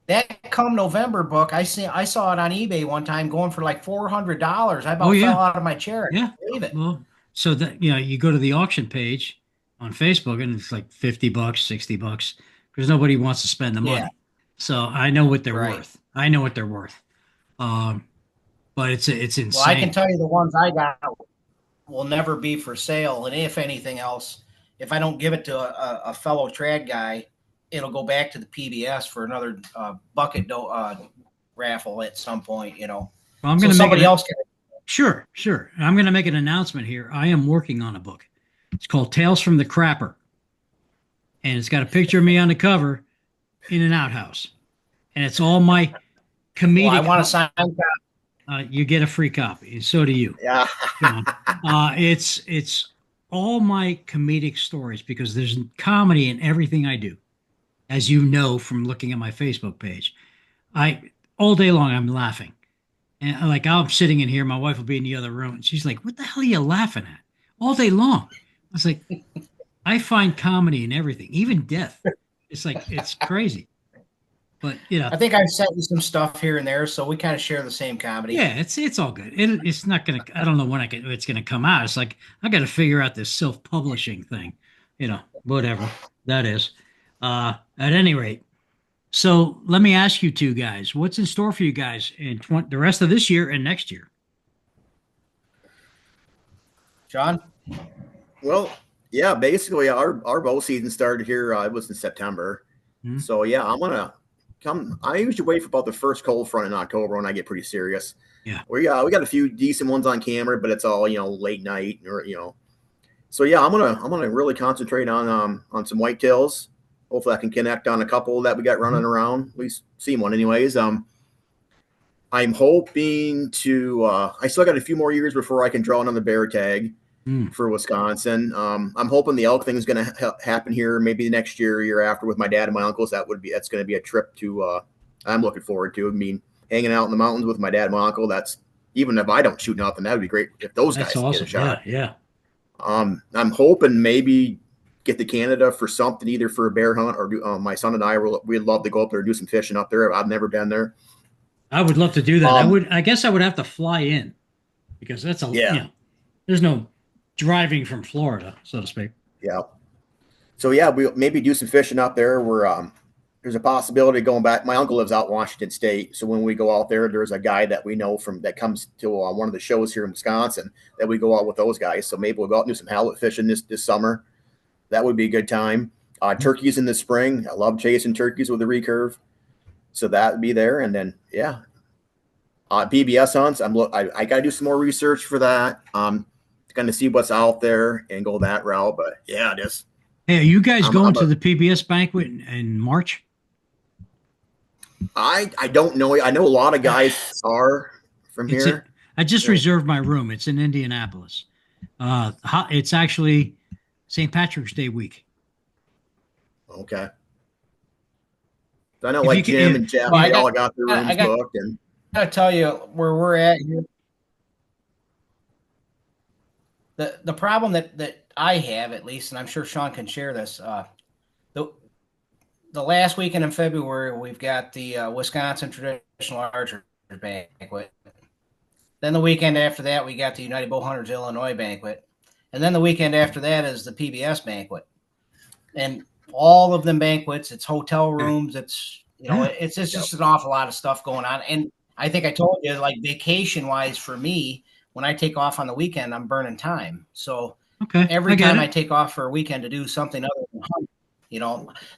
That Come November book, I saw it on eBay one time going for $400. I about fell out of my chair. Yeah. Believe it. Well, so that you go to the auction page on Facebook and it's like $50, $60 because nobody wants to spend the money. Yeah. So I know what they're worth. I know what they're worth. But it's insane. Well, I can tell you the ones I got will never be for sale. And if anything else, if I don't give it to a fellow trad guy, it'll go back to the PBS for another bucket raffle at some point, Well, I'm going to somebody else can. Sure. I'm going to make an announcement here. I am working on a book. It's called Tales from the Crapper. And it's got a picture of me on the cover in an outhouse. And it's all my comedic. Well, I want to sign. You get a free copy, and so do you, Yeah. John. It's all my comedic stories because there's comedy in everything I do, as you know from looking at my Facebook page. I all day long I'm laughing, and like I'm sitting in here, my wife will be in the other room, and she's like, "What the hell are you laughing at?" All day long. I was like, I find comedy in everything, even death. It's like it's crazy, but I think I've sent you some stuff here and there, so we kind of share the same comedy. yeah, it's all good. It's not gonna. I don't know when it's gonna come out. It's like I got to figure out this self-publishing thing. Whatever that is. At any rate, so let me ask you two guys, what's in store for you guys in the rest of this year and next year? John? Well, yeah, basically our bow season started here. It was in September. Hmm. So yeah, I'm gonna come. I usually wait for about the first cold front in October when I get pretty serious. Yeah. We got a few decent ones on camera, but it's all late night or. So yeah, I'm gonna really concentrate on some whitetails. Hopefully, I can connect on a couple that we got running around. At least see one, anyways. I'm hoping to. I still got a few more years before I can draw another bear tag for Wisconsin. I'm hoping the elk thing is going to happen here, maybe next year after with my dad and my uncles. That's going to be a trip to. I'm looking forward to. I mean, hanging out in the mountains with my dad and my uncle. That's even if I don't shoot nothing, that would be great if those guys awesome. get a shot. Yeah. I'm hoping maybe get to Canada for something, either for a bear hunt or my son and we'd love to go up there and do some fishing up there. I've never been there. I would love to do that. I guess I would have to fly in because that's there's no driving from Florida, so to speak. Yeah. So yeah, we'll maybe do some fishing up there. There's a possibility of going back. My uncle lives out in Washington State, so when we go out there, there's a guy that we know that comes to one of the shows here in Wisconsin that we go out with those guys. So maybe we'll go out and do some halibut fishing this summer. That would be a good time. Turkeys in the spring. I love chasing turkeys with a recurve, so that would be there. And then PBS hunts. I got to do some more research for that. Going to see what's out there and go that route. But yeah, Hey, are you guys going to the PBS banquet in March? I don't know. I know a lot of guys are from here. I just reserved my room. It's in Indianapolis. It's actually St. Patrick's Day week. Okay. So I know Jim and Jeff all got their rooms booked. And I gotta tell you where we're at here. The problem that I have, at least, and I'm sure Shawn can share this, the last weekend in February, we've got the Wisconsin Traditional Archery Banquet. Then the weekend after that, we got the United Bowhunters Illinois Banquet. And then the weekend after that is the PBS Banquet. And all of them banquets, it's hotel rooms, it's just an awful lot of stuff going on. And I think I told you, like vacation-wise for me, when I take off on the weekend, I'm burning time. So every time I take off for a weekend to do something other than hunt,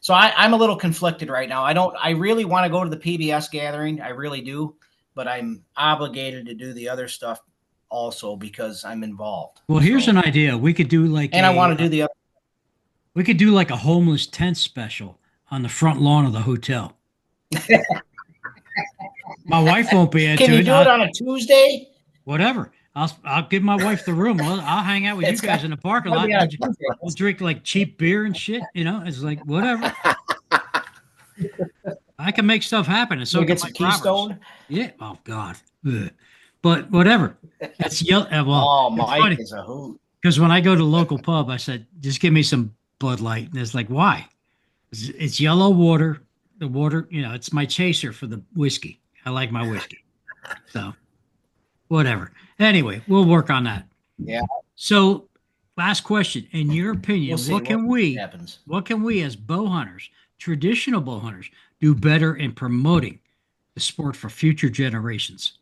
so I'm a little conflicted right now. I really want to go to the PBS gathering. I really do, but I'm obligated to do the other stuff also because I'm involved. Well, here's an idea. We could do I want to do the other. We could do like a homeless tent special on the front lawn of the hotel. My wife won't be into it. Can you do it on a Tuesday? Whatever. I'll give my wife the room. I'll hang out with you guys in the parking lot. We'll drink like cheap beer and shit. It's like whatever. I can make stuff happen. And so get some Keystone. Yeah. Oh God. Ugh. But whatever. It's Mike is a hoot. Because when I go to the local pub, I said, just give me some Bud Light, and it's like, why? It's yellow water. The water, it's my chaser for the whiskey. I like my whiskey. So, whatever. Anyway, we'll work on that. Yeah. So, last question. In your opinion, what can we as bow hunters, traditional bow hunters, do better in promoting the sport for future generations?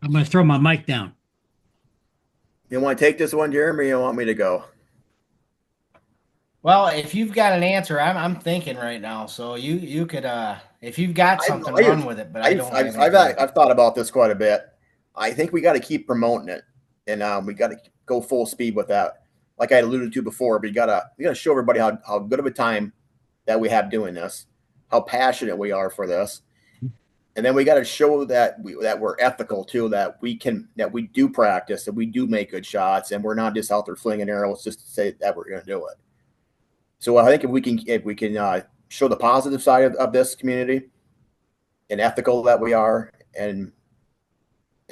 I'm going to throw my mic down. You want to take this one, Jeremy, or you want me to go? Well, if you've got an answer, I'm thinking right now. So you could, if you've got something, run with it. But I've thought about this quite a bit. I think we got to keep promoting it, and we got to go full speed with that. Like I alluded to before, but we gotta show everybody how good of a time that we have doing this, how passionate we are for this. And then we got to show that we're ethical too, that we do practice, that we do make good shots, and we're not just out there flinging arrows just to say that we're going to do it. So I think if we can show the positive side of this community and ethical that we are, and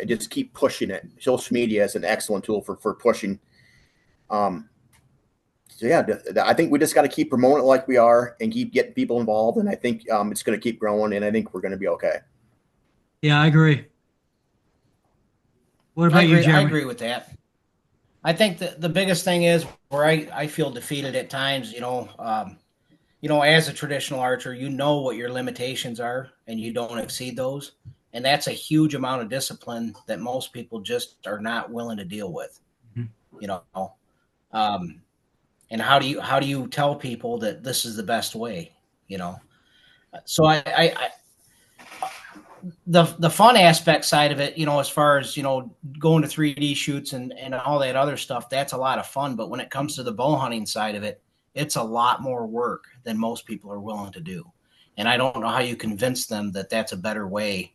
just keep pushing it. Social media is an excellent tool for pushing. So yeah, I think we just got to keep promoting it like we are and keep getting people involved. And I think it's going to keep growing, and I think we're going to be okay. Yeah, I agree. What about you, Jeremy? I agree with that. I think the biggest thing is where I feel defeated at times, as a traditional archer, you know what your limitations are and you don't exceed those. And that's a huge amount of discipline that most people just are not willing to deal with, and how do you tell people that this is the best way, So the fun aspect side of it, as far as, going to 3D shoots and all that other stuff, that's a lot of fun. But when it comes to the bow hunting side of it, it's a lot more work than most people are willing to do. And I don't know how you convince them that that's a better way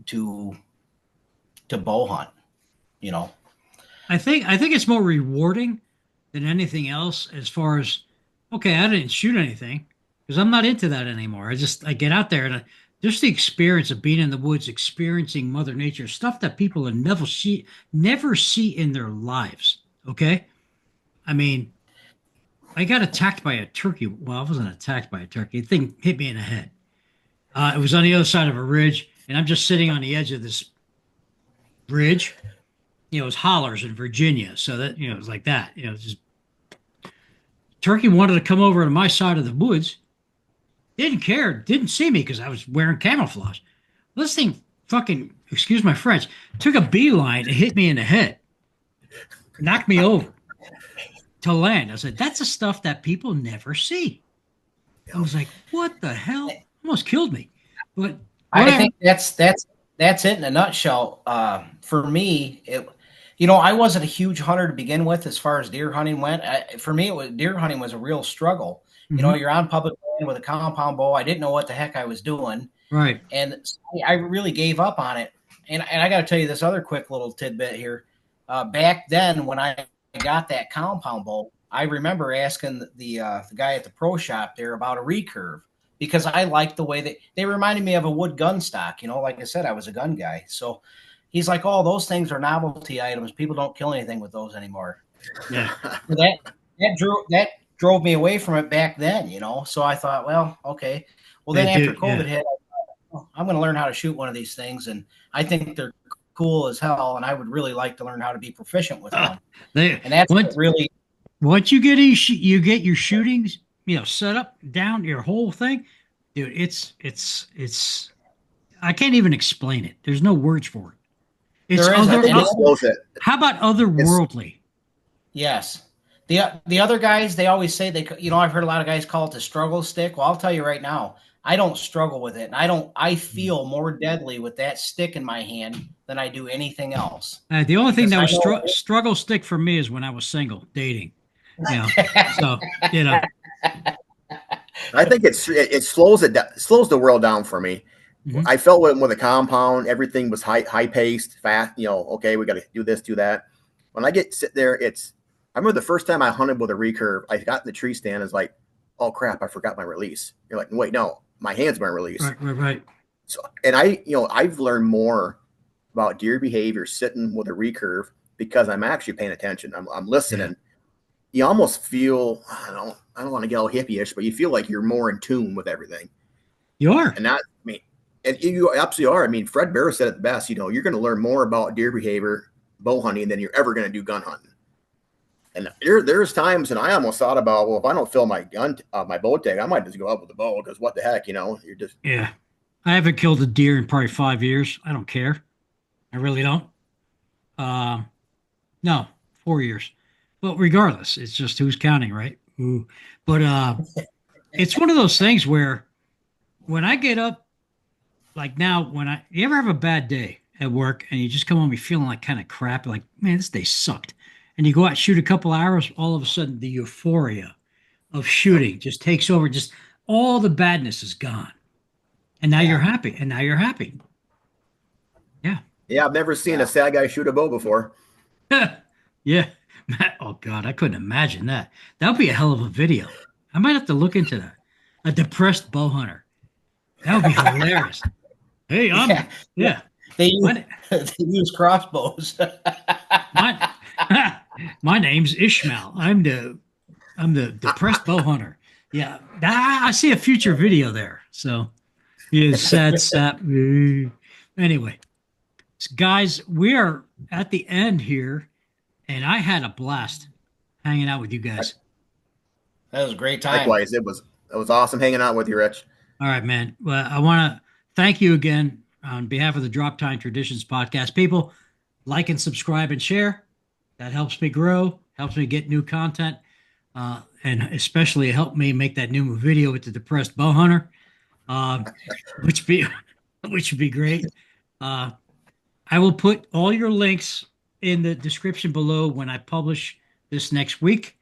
to bow hunt, I think it's more rewarding than anything else as far as, okay, I didn't shoot anything because I'm not into that anymore. I get out there and just the experience of being in the woods, experiencing Mother Nature, stuff that people have never see in their lives. Okay. I mean, I got attacked by a turkey. Well, I wasn't attacked by a turkey. The thing hit me in the head. It was on the other side of a ridge, and I'm just sitting on the edge of this ridge. It was hollers in Virginia. So that, it was like that. Just turkey wanted to come over to my side of the woods. Didn't care. Didn't see me because I was wearing camouflage. This thing fucking, excuse my French, took a beeline and hit me in the head. Knocked me over to land. I said, that's the stuff that people never see. I was like, what the hell? Almost killed me. But I think that's it in a nutshell. For me, I wasn't a huge hunter to begin with as far as deer hunting went. For me, deer hunting was a real struggle. Mm-hmm. You're on public land with a compound bow. I didn't know what the heck I was doing. Right. And I really gave up on it. And I got to tell you this other quick little tidbit here. Back then, when I got that compound bow, I remember asking the guy at the pro shop there about a recurve because I liked the way they reminded me of a wood gun stock. Like I said, I was a gun guy. So he's like, oh, those things are novelty items. People don't kill anything with those anymore. Yeah. So that drove me away from it back then, So I thought, well, okay. Well, then after COVID hit, I thought, I'm going to learn how to shoot one of these things, and I think they're cool as hell, and I would really like to learn how to be proficient with one. And that's really. Once you get your shootings, set up down your whole thing, dude. It's. I can't even explain it. There's no words for it. How about otherworldly? Yes. The other guys, they always say I've heard a lot of guys call it the struggle stick. Well, I'll tell you right now, I don't struggle with it. And I feel more deadly with that stick in my hand than I do anything else. The only thing that was struggle stick for me is when I was single, dating. So, I think it slows the world down for me. Mm-hmm. I felt with a compound, everything was high paced, fast, okay, we got to do this, do that. When I sit there, I remember the first time I hunted with a recurve, I got in the tree stand. It's like, oh crap, I forgot my release. You're like, wait, no, my hands weren't released. Right. So, and I've learned more about deer behavior sitting with a recurve because I'm actually paying attention. I'm listening. Yeah. You almost feel, I don't want to get all hippie-ish, but you feel like you're more in tune with everything. You are. And and you absolutely are. I mean, Fred Barrow said it the best, you're going to learn more about deer behavior, bow hunting than you're ever going to do gun hunting. And there's times, and I almost thought about, well, if I don't fill my my bow tag, I might just go up with the bow because what the heck, you're just. Yeah. I haven't killed a deer in probably 5 years. I don't care. I really don't. No, 4 years. But regardless, it's just who's counting, right? Ooh. But it's one of those things where when I get up, like now, you ever have a bad day at work and you just come home, you're feeling like kind of crap, like, man, this day sucked. And you go out and shoot a couple hours, all of a sudden the euphoria of shooting just takes over. Just all the badness is gone. And now Yeah. you're happy. And now you're happy. Yeah, I've never seen a sad guy shoot a bow before. Yeah. Oh God, I couldn't imagine that. That would be a hell of a video. I might have to look into that. A depressed bow hunter. That would be hilarious. Hey, yeah. They use, My, they use crossbows. my, my name's Ishmael. I'm the depressed bow hunter. Yeah, I see a future video there. So, yeah, sad sap. Anyway, guys, we are at the end here, and I had a blast hanging out with you guys. That was a great time. Likewise, it was awesome hanging out with you, Rich. All right, man. Well, I want to thank you again on behalf of the Droptine Traditions podcast. People, like and subscribe and share. That helps me grow, helps me get new content, and especially help me make that new video with the depressed bow hunter, which would be great. I will put all your links in the description below when I publish this next week.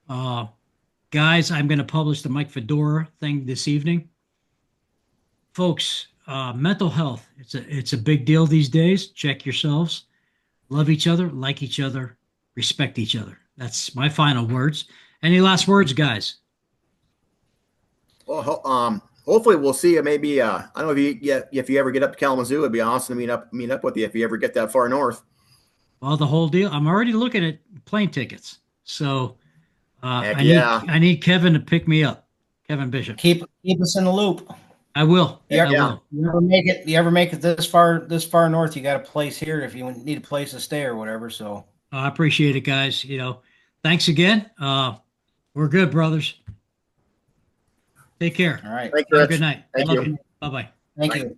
Guys, I'm going to publish the Mike Fedora thing this evening. Folks, mental health, it's a big deal these days. Check yourselves. Love each other, like each other, respect each other. That's my final words. Any last words, guys? Well, hopefully we'll see you. Maybe I don't know if you ever get up to Kalamazoo, it'd be awesome to meet up with you if you ever get that far north. Well, the whole deal. I'm already looking at plane tickets, so Heck I need Kevin to pick me up. Kevin Bishop. Keep us in the loop. I will. Yeah, I will. You ever make it this far north, you got a place here if you need a place to stay or whatever. So I appreciate it, guys. Thanks again. We're good, brothers. Take care. all right. Thank you, Have a Rich. good night. Thank Love you. Bye-bye. Thank Bye. you.